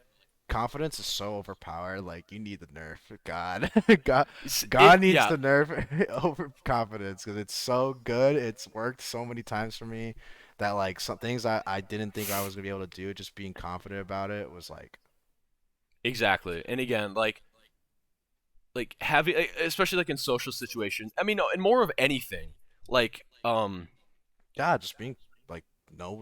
confidence is so overpowered. Like you need the nerf. God, God, it God needs yeah the nerf over confidence because it's so good. It's worked so many times for me that like some things I didn't think I was gonna be able to do, just being confident about it was like, exactly. And again, like having especially like in social situations. I mean, no, and more of anything like God, just being like,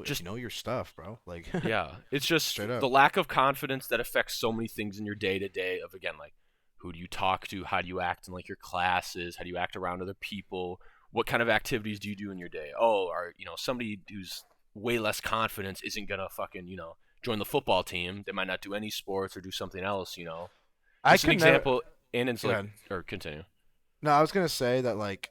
just know your stuff, bro. Like, yeah, it's just straight up. the lack of confidence that affects so many things in your day to day. Of again, like who do you talk to? How do you act in like your classes? How do you act around other people? What kind of activities do you do in your day? Oh, are somebody who's way less confidence isn't gonna fucking join the football team. They might not do any sports or do something else. I Just an could never. example. And it's Go like, ahead. or continue. No, I was gonna say that like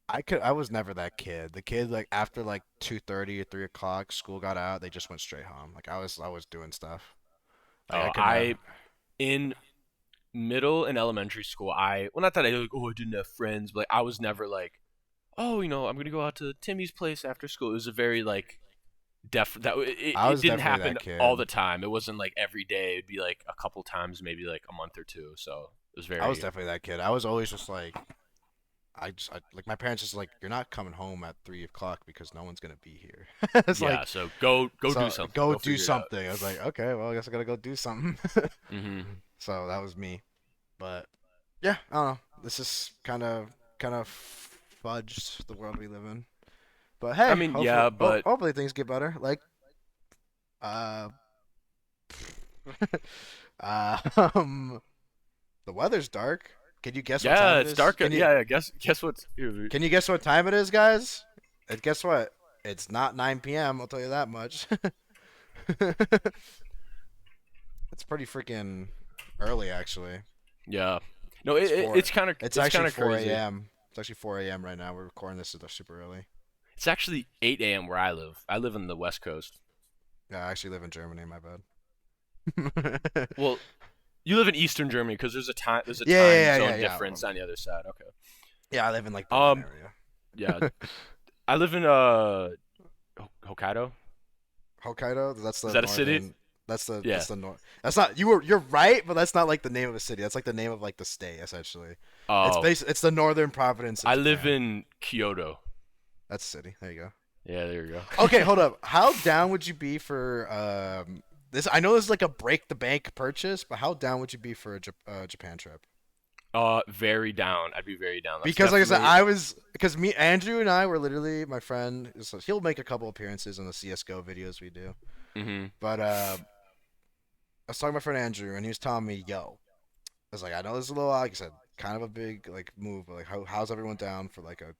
I was never that kid. The kid like after like 2:30 or 3 o'clock, school got out, they just went straight home. Like I was doing stuff. Like I could never. I in middle and elementary school, well, not that I like, oh, I didn't have friends, but like, I was never like, oh, I'm gonna go out to Timmy's place after school. It was a very like I it was didn't definitely happen that all kid. the time. It wasn't like every day. It'd be like a couple times, maybe like a month or two. So it was I was very definitely that kid. I was always just like like my parents just like you're not coming home at 3 o'clock because no one's gonna be here. It's yeah. like So go do so something. go Go do figure it out. something. I was like okay, well I guess I gotta go do something. Hmm. So that was me. But yeah, I don't know. This is kind of fudged the world we live in. But I hey, mean, yeah, but hopefully things get better. Like uh, uh um, the weather's dark. Can you guess what yeah, time it it's is? dark. Yeah, yeah. Guess what? Can you guess what time it is, guys? And guess what? It's not 9 p.m. I'll tell you that much. It's pretty freaking early, actually. Yeah. No, It's four. it's kind of It's it's actually kind of 4 crazy. a.m. It's actually 4 a.m. right now. We're recording this super early. It's actually 8 a.m. where I live. I live in the West Coast. Yeah, I actually live in Germany. My bad. Well, you live in Eastern Germany because there's a time Yeah, yeah, yeah, zone yeah. difference on the other side. Okay. Yeah, I live in like Berlin Um. area. Yeah. I live in Hokkaido. Hokkaido, that's Is the that a city? northern. Yeah. That's the north. That's not you're right, but that's not like the name of a city. That's like the name of like the state essentially. Oh, It's the northern province of I live Japan. in Kyoto. That's a city. There you go. Yeah, there you Okay, go. hold up. How down would you be for this? I know this is like a break the bank purchase, but how down would you be for a Japan trip? Very down. I'd be very down. That's Because like I said, definitely. I was because me Andrew and I were literally my friend. So he'll make a couple appearances on the CS:GO videos we do, Hmm. but I was talking to my friend Andrew, and he was telling me, "Yo, I was like, I know this is a little, like I said, kind of a big like move, but like how's everyone down for like a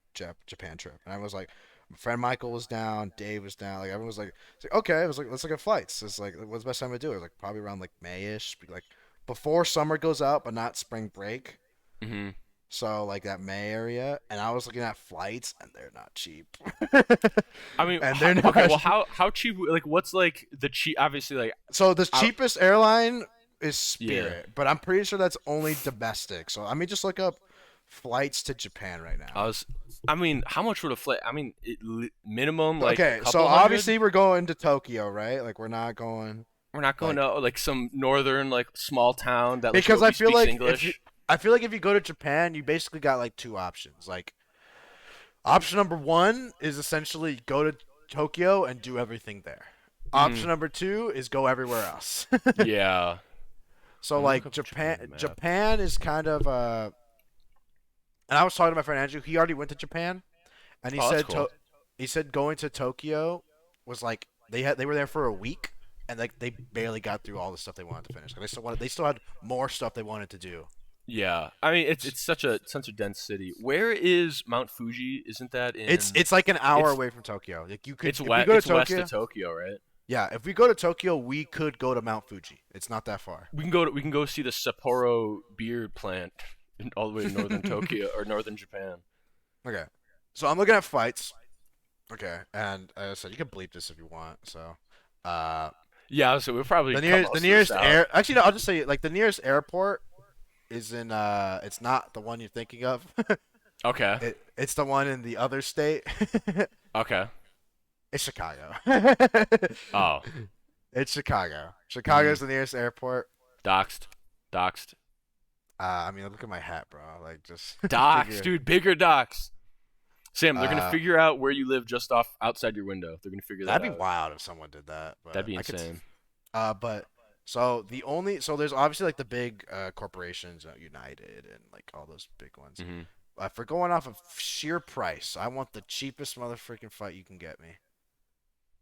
Japan trip?" And I was like, my friend Michael was down, Dave was down, like everyone was like, it's like okay, I was like, let's look at flights. It's like, what's the best time to do it? Like probably around like Mayish, like before summer goes out, but not spring break. Hmm. So like that May area, and I was looking at flights, and they're not cheap. I mean, And they're okay. not. Well, how cheap? Like, what's like the cheap? Obviously, like, So the I cheapest airline is yeah. Spirit, but I'm pretty sure that's only domestic. So let me just look up flights to Japan right I now. was. I mean, how much would a flight? I mean, minimum like a Okay, so couple hundred. obviously we're going to Tokyo, right? Like we're not going We're not going like to like some northern like small town that like because nobody speaks English. I feel like if you go to Japan, you basically got like two options. Like option number one is essentially go to Tokyo and do everything there. Hmm. Option number two is go everywhere else. Yeah. So Let me look like up Japan on the map. Japan is kind of and I was talking to my friend Andrew. He already went to Japan, and Oh, that's cool. he said going to Tokyo was like they were there for a week, and like they barely got through all the stuff they wanted to finish. Like they still had more stuff they wanted to do. Yeah. I mean, it's such a dense city. Where is Mount Fuji? Isn't that in? It's like an hour It's away from Tokyo. Like you could it's if we west. go to It's west of Tokyo. Tokyo, right? Yeah, if we go to Tokyo, we could go to Mount Fuji. It's not that far. We can go see the Sapporo beer plant all the way in northern Tokyo or northern Japan. Okay. So I'm looking at flights. Okay, and as I said, you can bleep this if you want. So, uh, Yeah, so we'll probably the cut nearest the most of this nearest out. air. Actually, no, I'll just say like the nearest airport is in. It's not the one you're thinking of. Okay. It's the one in the other state. Okay. It's Chicago. Oh. It's Chicago. Mm-hmm. Chicago's the nearest airport. Doxed. Doxed. I mean, look at my hat, bro. Like, just Dox, figure. dude, bigger dox. Sam, they're gonna Uh, figure out where you live just off outside your window. They're gonna figure that that'd be out. wild if someone did that, That'd but be I could. insane. But so there's obviously like the big corporations, United and like all those big ones. Hmm. For going off of sheer price, I want the cheapest motherfucking flight you can get me.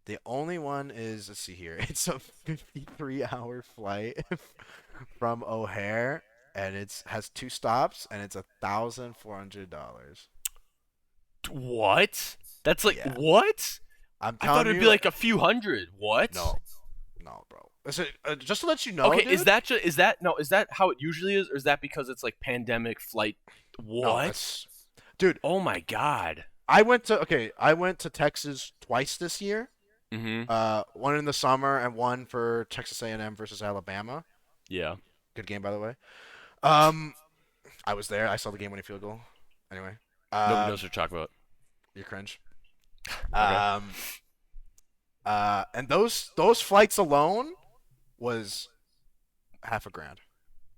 The only one is, let's see here. It's a 53-hour flight from O'Hare, and it's has two stops, and it's $1,400. What? That's like Yeah, what? I'm I thought telling it'd you, be like a few hundred. What? no, no, bro. Listen, just to let you know, Okay, is dude. that is that no? Is that how it usually is, or is that because it's like pandemic flight? No, What? that's, dude. Oh my god. I went to Texas twice this year. Mm-hmm. One in the summer and one for Texas A&M versus Alabama. Yeah. Good game, by the way. Um, I was there. I saw the game-winning field goal. Anyway, Nobody knows um, what to talk about. you cringe. Okay. Um, and those flights alone was half a grand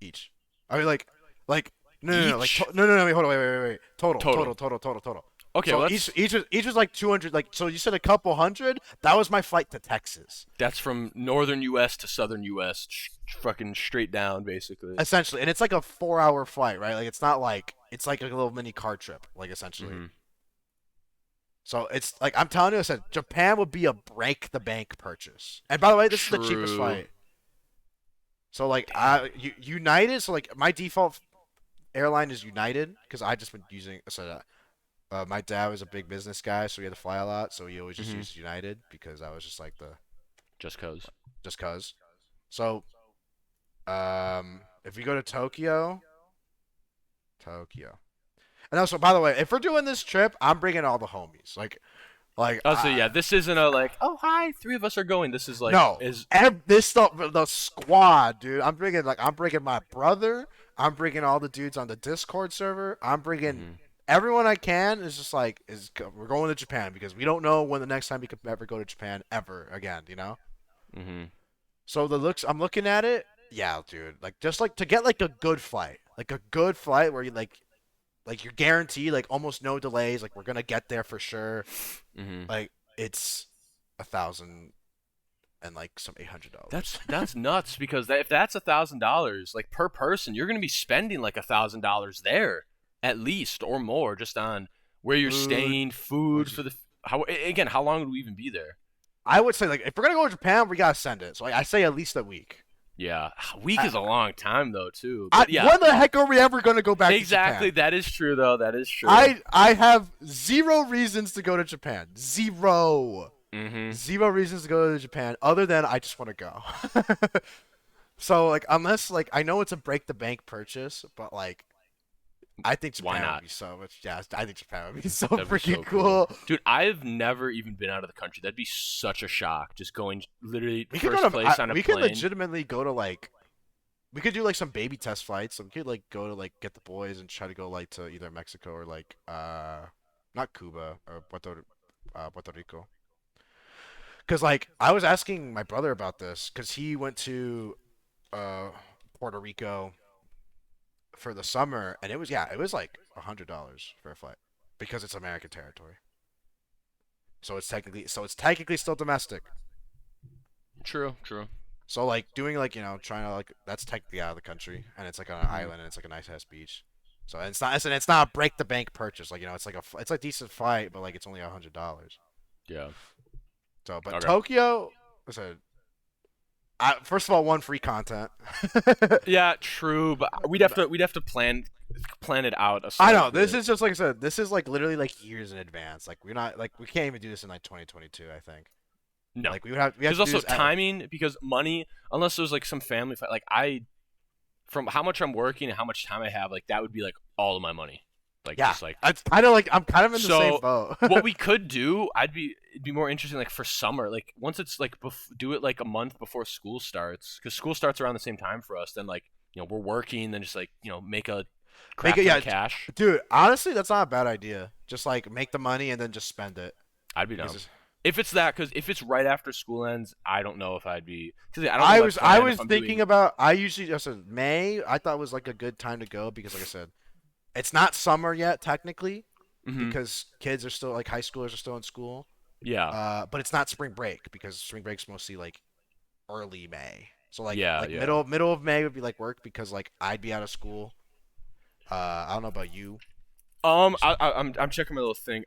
each. I mean, like no, like Each no, wait, hold on, wait. total. Total. Okay, well So each that's each was like 200. Like, so you said a couple hundred. That was my flight to Texas. that's from northern U.S. to southern U.S. Fucking straight down, basically. Essentially, and it's like a 4-hour flight, right? Like, it's not like it's like a little mini car trip, like, essentially. Mm-hmm. So it's like I'm telling you, I said Japan would be a break the bank purchase. And by the way, this is the cheapest True. flight. So like Damn. United. So like my default airline is United because I just been using. So my dad was a big business guy, so he had to fly a lot. So he always just Mm-hmm. used United because I was just like the Just cause. just cause. So if we go to Tokyo. And also, by the way, if we're doing this trip, I'm bringing all the homies. Like, Oh, so yeah, this isn't a like, oh hi, three of us are going. This is like, no, is this the squad, dude. I'm bringing my brother. I'm bringing all the dudes on the Discord server. I'm bringing mm-hmm. everyone I can. Is just like we're going to Japan because we don't know when the next time we could ever go to Japan ever again. Mm-hmm. So I'm looking at it. Yeah, dude. Like just like to get like a good flight where you like you're guaranteed like almost no delays. Like we're gonna get there for sure. Mm-hmm. Like it's 1,000 and like some $800. That's nuts because if that's $1,000 like per person, you're gonna be spending like $1,000 there at least or more just on where you're Food. staying, food for the how again. How long would we even be there? I would say like if we're gonna go to Japan, we gotta send it. So like, I say at least a week. Yeah, a week I, is a long time though too. But yeah, when the heck are we ever gonna go back to exactly. Japan? That is true though. That is true. I have zero reasons to go to Japan. Mm-hmm. Zero reasons to go to Japan other than I just want to go. So like unless like I know it's a break the bank purchase, but like I think Why Japan would not? be so much. Yeah, I think Japan would be so That'd be freaking so cool. cool. Dude, I've never even been out of the country. That'd be such a shock. Just going literally We could first go to place on a we could plane. legitimately go to like we could do like some baby test flights. So we could like go to like get the boys and try to go like to either Mexico or like not Cuba or Puerto Rico. Cause like I was asking my brother about this because he went to uh Puerto Rico for the summer and it was like $100 for a flight because it's American territory. So it's technically still domestic. True, true. So like doing like trying to like that's technically out of the country and it's like on an Hmm. island and it's like a nice ass beach. So it's not a break the bank purchase like it's a decent flight but like it's only $100. Yeah. So but Okay. Tokyo, so first of all one free content. Yeah, true, but we'd have to plan it out a I slight know this bit. is just like I said. This is like literally like years in advance. Like we're not like we can't even do this in like 2022. I think. No, Like we have because to do also this at timing, because money, unless there's like some family fight, like from how much I'm working and how much time I have, like that would be like all of my money, like yeah. just like. It's kind of like I'm kind of in the same So boat. what we could do, it'd be more interesting like for summer, like once it's like do it like a month before school starts, because school starts around the same time for us. Then like we're working, then just like make a Make crap it ton yeah, of cash. dude. Honestly, that's not a bad idea. Just like make the money and then just spend it. I'd be Because down. If it's that, because if it's right after school ends, I don't know if I'd be, because I don't know I what was I plan was if I'm thinking doing. about I usually just said May. I thought was like a good time to go because like I said, it's not summer yet technically Hmm. because kids are still like high schoolers are still in school. Yeah, But it's not spring break because spring break's mostly like early May. So yeah, like yeah. middle of May would be like work because like I'd be out of school. I don't know about you. I'm checking my little thing.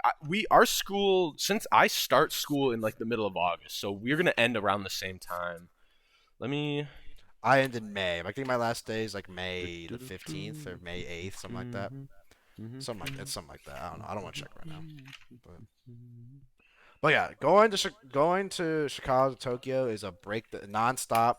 Our school, since I start school in like the middle of August, so we're gonna end around the same time. Let me. I end in May. I think my last day is like May the 15th or May 8th, something like that. Something like that. I don't know. I don't want to check right now. But yeah, going to Chicago to Tokyo is a nonstop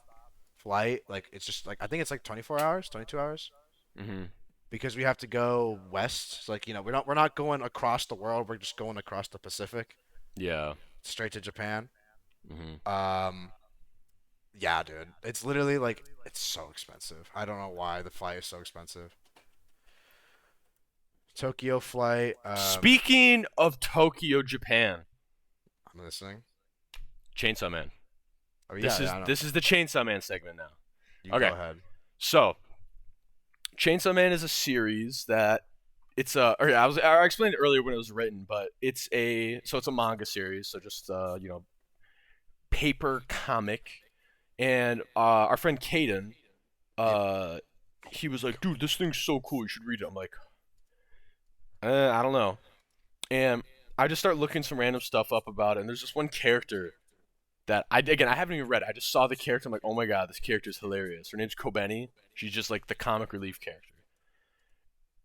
flight. Like it's just like I think it's like 24 hours, 22 hours Hmm. because we have to go west. So like we're not going across the world. We're just going across the Pacific Yeah. straight to Japan. Hmm. Um, yeah, dude, it's literally like it's so expensive. I don't know why the flight is so expensive. Tokyo flight. Speaking of Tokyo, Japan, I'm listening. Chainsaw Man. Oh This yeah, is I know. this is the Chainsaw Man segment now. You go Okay, ahead. so Chainsaw Man is a series that it's a. Or yeah, I explained it earlier when it was written, but it's a manga series, so just paper comic. And our friend Caden, Yep. uh, he was like, "Dude, this thing's so cool. You should read it." I'm like, I don't know. And I just start looking some random stuff up about it. And there's just one character that I haven't even read it. I just saw the character. I'm like, oh my god, this character is hilarious. Her name's Kobeni. She's just like the comic relief character.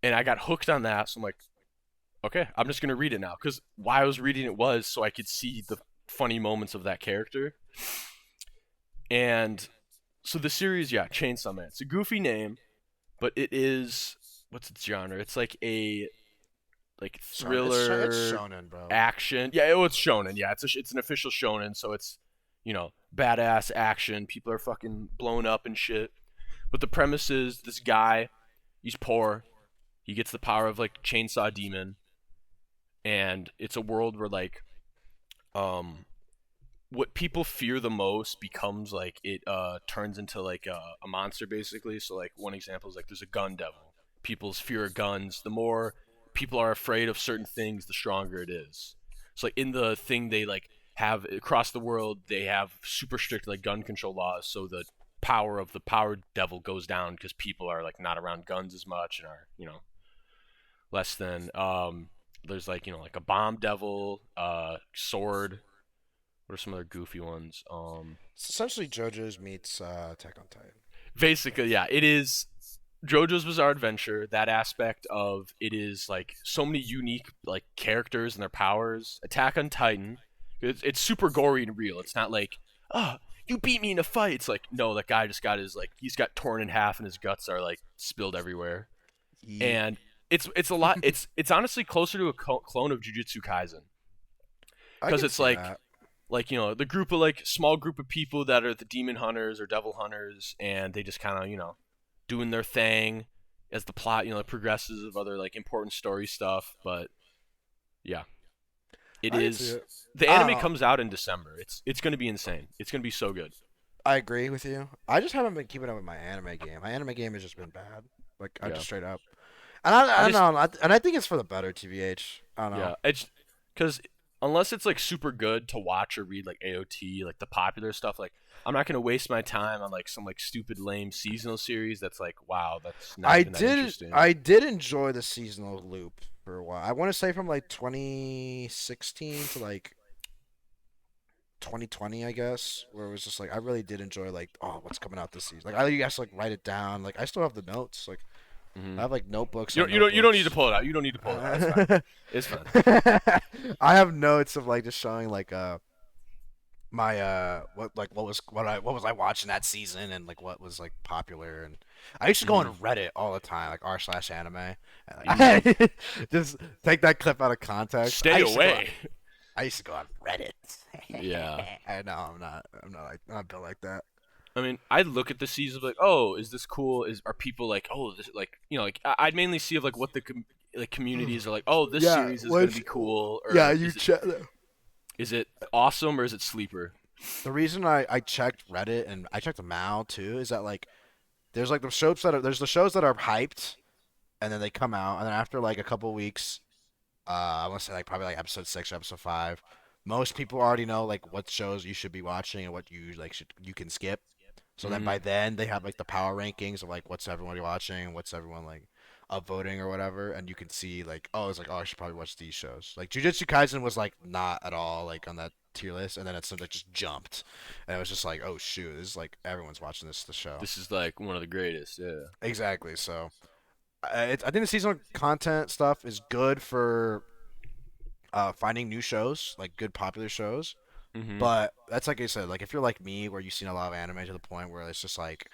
And I got hooked on that. So I'm like, okay, I'm just gonna read it now. Because why I was reading it was so I could see the funny moments of that character. And so the series, yeah, Chainsaw Man. It's a goofy name, but it is what's its genre? It's like a It's thriller shonen, bro. action. Yeah, it's shonen. Yeah, it's an official shonen, so it's badass action. People are fucking blown up and shit. But the premise is this guy, he's poor. He gets the power of like chainsaw demon, and it's a world where like um what people fear the most becomes like it turns into like a monster basically. So like one example is like there's a gun devil. People's fear of guns. The more people are afraid of certain things, the stronger it is. So like in the thing they like have across the world, they have super strict like gun control laws. So the power of the power devil goes down because people are like not around guns as much and are less than there's like a bomb devil, sword. What are some other goofy ones? It's essentially JoJo's meets Attack on Titan. Basically, yeah, it is JoJo's Bizarre Adventure. That aspect of it is like so many unique like characters and their powers. Attack on Titan, it's super gory and real. It's not like, oh, you beat me in a fight. It's like, no, that guy just got he's got torn in half and his guts are like spilled everywhere. Yeet. And it's a lot. It's honestly closer to a clone of Jujutsu Kaisen I because can it's see that. like the group of like small group of people that are the demon hunters or devil hunters, and they just kind of doing their thing as the plot progresses of other like important story stuff. But yeah, it I can see is. it. The I don't anime know. comes out in December. It's gonna be insane. It's gonna be so good. I agree with you. I just haven't been keeping up with my anime game. My anime game has just been bad. Like I Yeah, just straight up. And I I don't just know. And I think it's for the better. TVH. I don't know. yeah it's because unless it's like super good to watch or read like AOT like the popular stuff, like I'm not gonna waste my time on like some like stupid lame seasonal series that's like wow that's not even that interesting. I did enjoy the seasonal loop for a while. I want to say from like 2016 to like 2020, I guess, where it was just like I really did enjoy like oh what's coming out this season. Like I used to like write it down. Like I still have the notes. Like Hmm. I have like notebooks You on don't, you don't you don't need to notebooks. pull it out. You don't need to pull it out. It's fine. It's fine. I have notes of like just showing like my what was I watching that season and like what was like popular, and I used to go on Hmm. Reddit all the time, like r/anime, and Mm. like just take that clip out of context. Stay away. I used to go on Reddit. Yeah. I know I'm not built like that. I mean, I'd look at the season like, oh, is this cool? Are people like, oh, this like, like I'd mainly see of like what the like communities are like. Oh, this Yeah, series is gonna once be cool, yeah, or you check. is it awesome, or is it sleeper? The reason I checked Reddit and I checked the Mao too is that like there's the shows that are hyped and then they come out and then after like a couple weeks, I want to say like probably like episode 6 or episode 5, most people already know like what shows you should be watching and what you like should you can skip. So then by Hmm. then they have like the power rankings of like what's everybody watching, what's everyone like upvoting or whatever, and you can see like oh it's like oh I should probably watch these shows. Like Jujutsu Kaisen was like not at all like on that tier list, and then it's like just jumped, and it was just like oh shoot this is like everyone's watching this the show. This is like one of the greatest. Yeah. Exactly. So I think the seasonal content stuff is good for finding new shows, like good popular shows. Hmm. But that's like I said, like if you're like me, where you've seen a lot of anime to the point where it's just like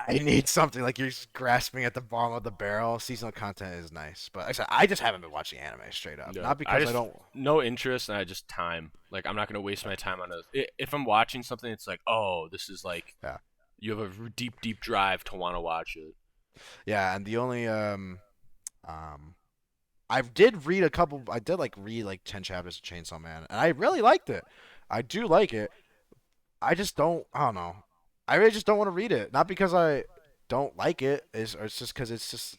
I need something like you're just grasping at the bottom of the barrel. Seasonal content is nice, but like I said I just haven't been watching anime straight up. Yeah. Not I because I just don't. no interest, and I just time. Like I'm not gonna waste my time on a. If I'm watching something, it's like, oh, this is like Yeah, you have a deep, deep drive to want to watch it. yeah, and the only um, I did read a couple. I did like read like 10 chapters of Chainsaw Man, and I really liked it. I do like it. I just don't. I don't know. I really just don't want to read it. Not because I don't like it, is or it's just because It's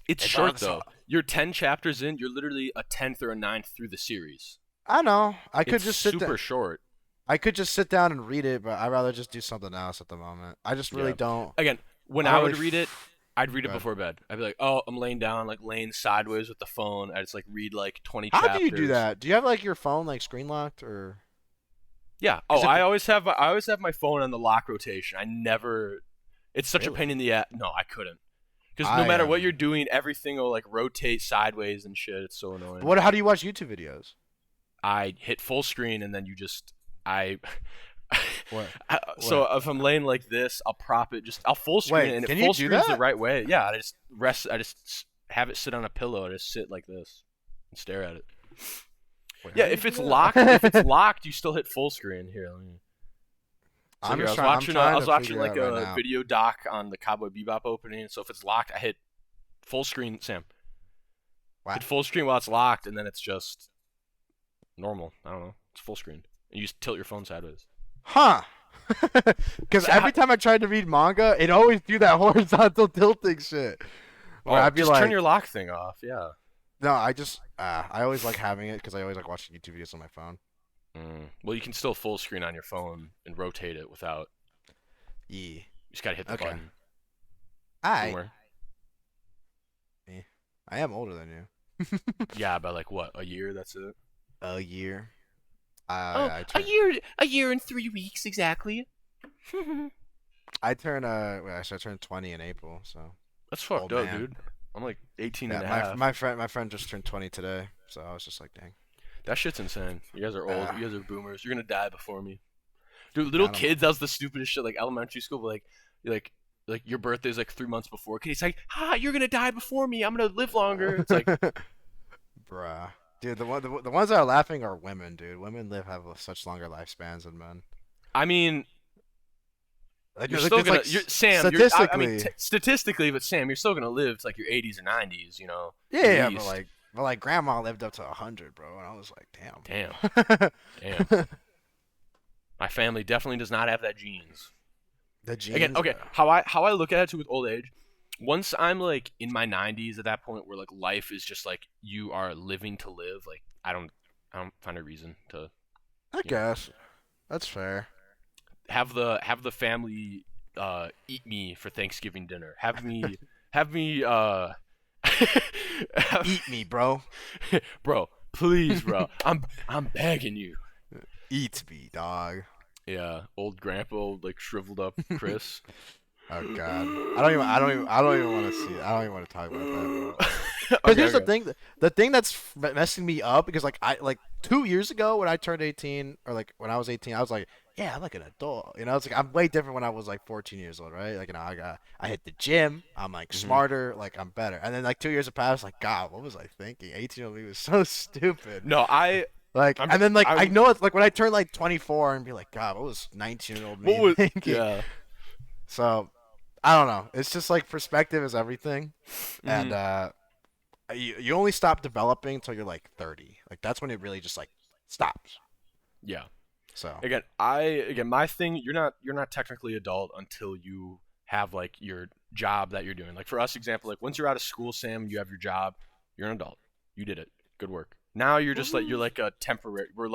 it's on. short though. You're 10 chapters in. You're literally a tenth or a ninth through the series. I know. It's super short. I could just sit down and read it, but I'd rather just do something else at the moment. I just really Yeah. don't. Again, when I I don't really. would read it, I'd read it Go ahead. before bed. I'd be like, oh, I'm laying down, like laying sideways with the phone. I just like read like 20 How do you do chapters. that? Do you have like your phone like screen locked or? Yeah. Oh, Because if I always have my phone on the lock rotation. I never. It's such a really, pain in the ass. No, I couldn't. Because no I matter what you're doing, everything will like rotate sideways and shit. It's so annoying. What? How do you watch YouTube videos? I hit full screen and then you just I. What? So What? if I'm laying like this, I'll prop it. I'll full screen it, Wait, and it can you full do screens the that? right way. Yeah, I just rest. I just have it sit on a pillow. I just sit like this and stare at it. Wait, how Yeah, do you if do it's locked, that? you still hit full screen. Here, let me. So I'm here, just trying. I'm I trying was to watching figure like out right a now. video doc on the Cowboy Bebop opening. So if it's locked, I hit full screen. Sam, Wow. hit full screen while it's locked, and then it's just normal. I don't know. It's full screen. And you just tilt your phone sideways. Huh. Because So, every time I tried to read manga, it always do that horizontal tilting shit. Where oh, I'd be just turn like, your lock thing off. Yeah. no, I always like having it because I always like watching YouTube videos on my phone. Well, you can still full screen on your phone and rotate it without. Yeah. You just gotta hit the Okay. button. I, Boomer. I am older than you. Yeah, by like what? A year? That's it. A year. Oh, I turn. a year and 3 weeks exactly. I turn. I turned 20 in April. So That's fucked old up, man. dude. I'm like 18 Yeah. and a My half. my friend just turned 20 today. So I was just like, dang. That shit's insane. You guys are old. Uh, You guys are boomers. You're gonna die before me. Dude, I little don't know. kids, that was the stupidest shit. Like elementary school, but like your birthday's like 3 months before. He's like, you're gonna die before me. I'm gonna live longer. It's like, Bruh. Dude, the ones that are laughing are women, dude. Women have such longer lifespans than men. I mean, Like, you're like still it's gonna. like You're Sam. I mean, statistically, statistically, but Sam, you're still gonna live to like your 80s or 90s. yeah, At yeah, least. but like grandma lived up to 100, bro, and I was like, Damn, damn. damn. My family definitely does not have that genes. The Again, genes. okay. How I look at it too with old age. Once I'm like in my 90s, at that point where like life is just like you are living to live. Like I don't find a reason to I you know guess that's fair. have the family eat me for Thanksgiving dinner. Have me have, Eat me, bro. bro. Please, bro. I'm begging you. Eat me, dog. Yeah, old grandpa, old, like shriveled up Chris. Oh God. I don't even want to see it. I don't even want to talk about that, bro. Because Okay, here's okay. the thing that's messing me up because like I like 2 years ago when I turned 18 or like when I was 18 I was like yeah I'm like an adult it's like I'm way different when I was like 14 years old right like I hit the gym I'm like Hmm. smarter like I'm better and then like 2 years have passed like God what was I thinking 18 year old me was so stupid No, like I'm, and then like I I'm. know it's like when I turn like 24 and be like God what was 19-year-old What me was? thinking Yeah. so I don't know it's just like perspective is everything and Hmm. you only stop developing until you're like 30. Like that's when it really just like stops. Yeah. So Again, my thing. You're not technically adult until you have like your job that you're doing. Like for us, example, like once you're out of school, Sam, you have your job. You're an adult. You did it. Good work. Now you're just like you're woohoo, like a temporary. We're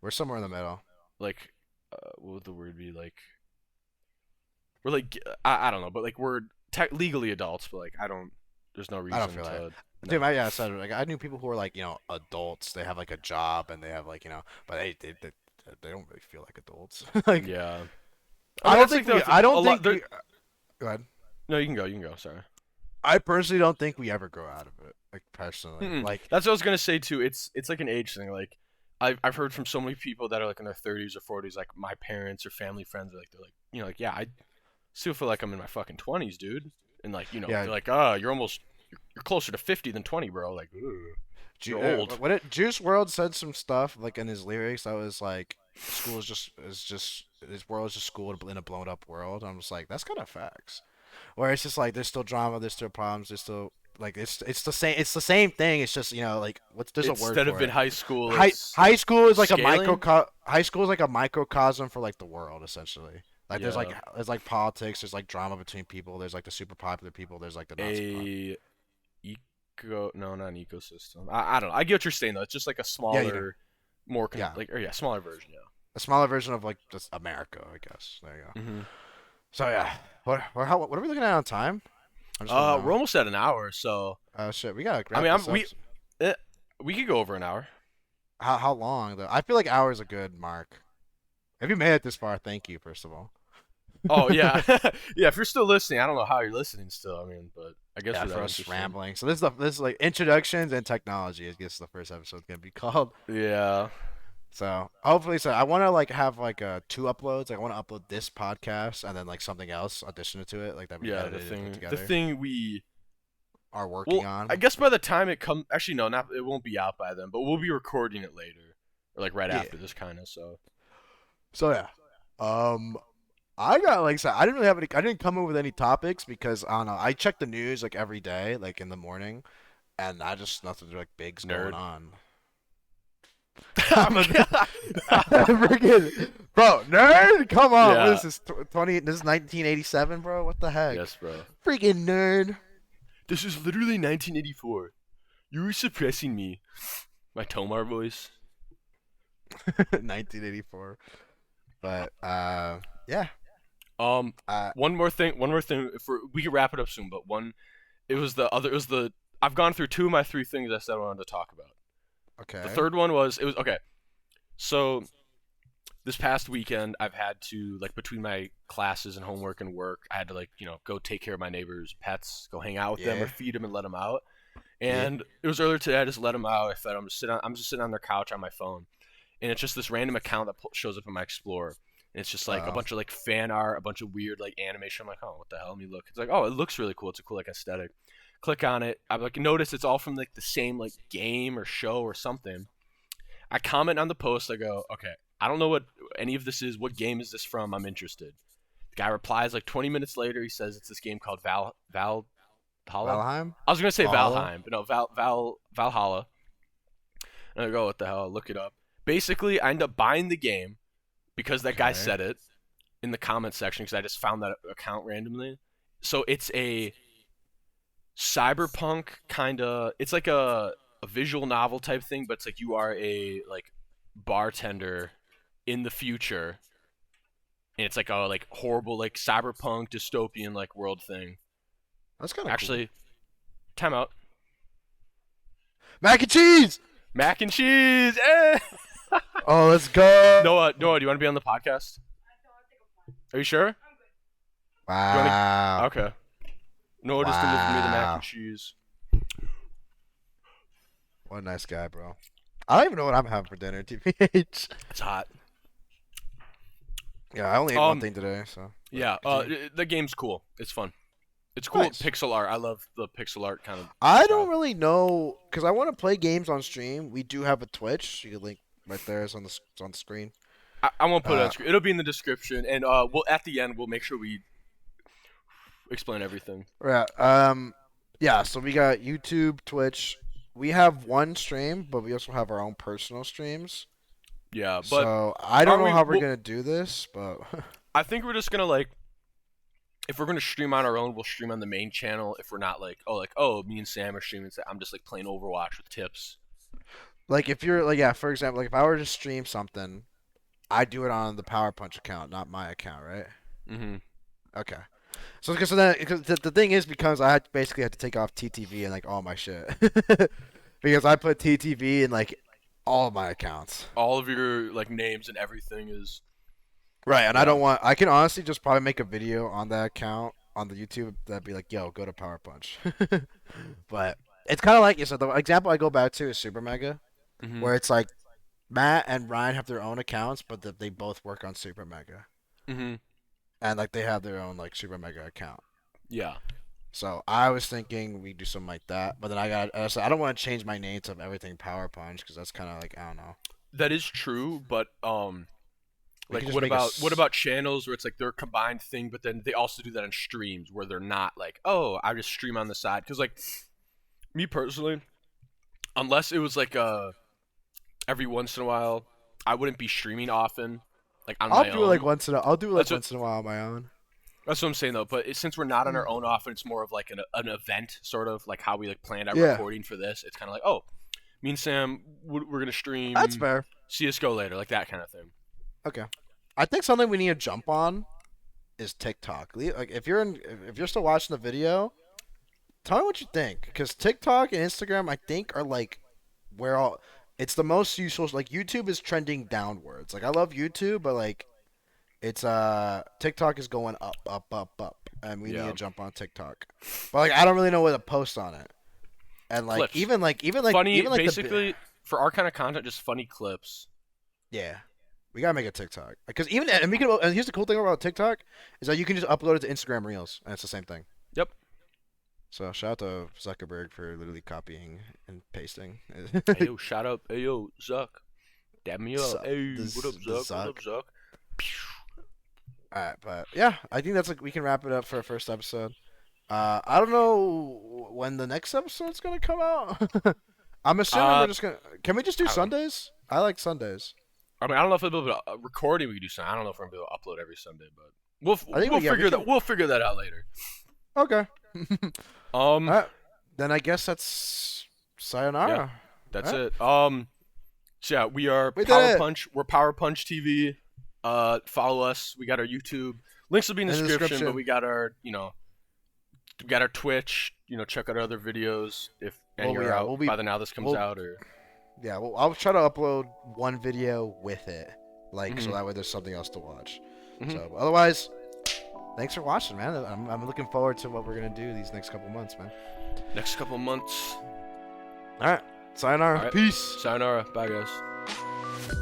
we're somewhere in the middle. like what would the word be like? We're like I don't know, but like we're legally adults, but like I don't. There's no I don't reason feel like, to dude. no. Yeah, I said like I knew people who were like adults. They have like a job and they have like but they don't really feel like adults. Like Yeah. I I mean don't that's think like we. the I a don't lot think there. we. Go ahead. No, you can go. You can go. Sorry. I personally don't think we ever grow out of it. Like personally, Mm-mm. like That's what I was gonna say too. It's like an age thing. Like I've heard from so many people that are like in their 30s or 40s, like my parents or family friends, are like they're like like yeah, I still feel like I'm in my fucking 20s, dude. And like yeah. they're like you're closer to 50 than 20, bro. Like ugh, you're old. What it Juice World said some stuff like in his lyrics that was like school is just this world is just school in a blown up world. I'm just like that's kind of facts. Where it's just like there's still drama, there's still problems, there's still like it's the same thing. It's just like what's there's a word Instead of for in it. high school, it's High school is like a scaling. high school is like a microcosm for like the world essentially. Like Yeah, there's like politics, there's like drama between people, there's like the super popular people, there's like the not so popular. a eco no not an ecosystem. I don't know. I get what you're saying though. It's just like a Yeah, you know. smaller, more Yeah, like or yeah, smaller version. a smaller version of like just America, I guess. There you go. Yeah. So yeah, what are we looking at on time? I just want to We're know. almost at an hour, so Oh shit, we gotta I wrap mean, this up. eh, we could go over an hour. How long though? I feel like hours a good mark. If you made it this far, thank you first of all. Oh yeah, yeah. If you're still listening, I don't know how you're listening still. I mean, but I guess Yeah, we're for that us interesting. rambling. So this is like introductions and technology. I guess the first episode's gonna be called. Yeah, So hopefully, so I want to like have like two uploads. Like I want to upload this podcast and then like something else additional to it, like that we yeah. edited and put The together. thing we Are working well, I on. guess by the time it comes, actually no, not it won't be out by then, but we'll be recording it later, or like right Yeah. after this kind of. So So yeah. Um, I got like so I didn't really have any. I didn't come up with any topics because I don't know. I check the news like every day, like in the morning, and I just nothing like big's going nerd. on. I'm a freaking bro nerd. Come on, what Yeah. is this? 20? This is 1987, bro. What the heck? Yes, bro. Freaking nerd. This is literally 1984. You were suppressing me. My Tomar voice. 1984. But yeah. Um, Uh, one more thing. One more thing. If we can wrap it up soon, but one. It was the other. It was the. I've gone through two of my three things I said I wanted to talk about. The okay. third one was it was okay. So this past weekend, I've had to like between my classes and homework and work, I had to like go take care of my neighbors' pets, go hang out with them or Yeah. feed them and let them out. Yeah. And it was earlier today. I just let them out. I fed them. I'm just sitting on their couch on my phone, and it's just this random account that shows up in my Explorer. And it's just like a Uh, bunch of like fan art, a bunch of weird like animation. I'm like, oh, what the hell? Let me look. It's like, oh, it looks really cool. It's a cool like aesthetic. Click on it. I like notice it's all from like the same like game or show or something. I comment on the post. I go, okay, I don't know what any of this is. What game is this from? I'm interested. The guy replies like 20 minutes later. He says it's this game called Valhalla. Valheim. I was gonna say Valhalla. Valheim, but no, Valhalla. And I go, what the hell? I look it up. Basically, I end up buying the game because that guy Okay. said it in the comment section because I just found that account randomly. So it's a cyberpunk kind of. It's like a visual novel type thing, but it's like you are a like bartender in the future, and it's like a like horrible like cyberpunk dystopian like world thing. That's kind of cool. Actually, time out. Mac and cheese. Mac and cheese. Eh! Oh, let's go. Noah, do you want to be on the podcast? Are you sure? You want to? Wow. Okay. Noah just delivered me the mac and Wow. cheese. What a nice guy, bro. I don't even know what I'm having for dinner, TBH. It's hot. Yeah, I only ate one Um, thing today, so. But yeah. continue. The game's cool. It's fun. It's cool Nice. pixel art. I love the pixel art kind of I don't style. really know because I want to play games on stream. We do have a Twitch. You can link right there. It's on the screen. I won't put it on Uh, screen. It'll be in the description, and we'll at the end we'll make sure we explain everything. yeah. Yeah. So we got YouTube, Twitch. We have one stream, but we also have our own personal streams. Yeah, but So I don't aren't know we? how we're Well, gonna do this, but I think we're just gonna like if we're gonna stream on our own, we'll stream on the main channel. If we're not like me and Sam are streaming, so I'm just like playing Overwatch with tips. like if you're like yeah, for example, like if I were to stream something, I do it on the Power Punch account, not my account, right? Mm-hmm. Okay. So because the thing is because basically had to take off TTV and like all my shit because I put TTV in like all my accounts. All of your like names and everything is Right, and I yeah. don't want. I can honestly just probably make a video on that account on the YouTube that'd be like, "Yo, go to Power Punch." But it's kind of like so. The example I go back to is Super Mega, Mm-hmm. where it's like Matt and Ryan have their own accounts, but that they both work on Super Mega, Mm-hmm. and like they have their own like Super Mega account. Yeah. So I was thinking we do something like that, but then I don't want to change my name to everything Power Punch because that's kind of like I don't know. That is true, but We like could just make a what about channels where it's like their combined thing, but then they also do that on streams where they're not like, oh, I just stream on the side because like me personally, unless it was like every once in a while, I wouldn't be streaming often, like on I'll my do it like own. once in a I'll do it like That's what once in a while on my own. that's what I'm saying though. But since we're not on our own often, it's more of like an event, sort of like how we like planned our Yeah, recording for this. It's kind of like, oh, me and Sam, we're gonna that's stream fair. CS:GO later, like that kind of thing. Okay. I think something we need to jump on is TikTok. Like if you're still watching the video, tell me what you think because TikTok and Instagram I think are like where all it's the most useful. Like YouTube is trending downwards. Like I love YouTube, but like it's TikTok is going up, up, up, up, and we need Yeah, to jump on TikTok. But like I don't really know where to post on it, and like clips, funny, even like basically for our kind of content, just funny clips. yeah. We gotta make a TikTok because even and we can. And here's the cool thing about TikTok is that you can just upload it to Instagram Reels and it's the same thing. Yep. So shout out to Zuckerberg for literally copying and pasting. Hey yo, shout out, hey yo, Zuck, dab me up. Hey, what up, The Zuck? What Zuck. up, Zuck? All right, but yeah, I think that's like we can wrap it up for our first episode. I don't know when the next episode's gonna come out. I'm assuming we're Uh, just gonna. Can we just do I don't know. Sundays? I like Sundays. I mean, I don't know if it'll be able to, recording we could do something. I don't know if we're gonna be able to upload every Sunday, but I think we'll yeah we figure can. that out later. Okay. Um, Alright, then I guess that's yeah, sayonara. that's Alright, it. So yeah, we are we did Power it Punch. We're Power Punch TV. Follow us. We got our YouTube. Links will be in the in the description, but description. we got our, we got our Twitch. Check out our other videos if any Well, are yeah, out by the now this comes we'll out or. yeah, well, I'll try to upload one video with it, like so Mhm. that way there's something else to watch. Mhm. So otherwise, thanks for watching, man. I'm looking forward to what we're gonna do these next couple months, man. Next couple months. All right, sayonara, All right. peace. Sayonara. Bye, guys.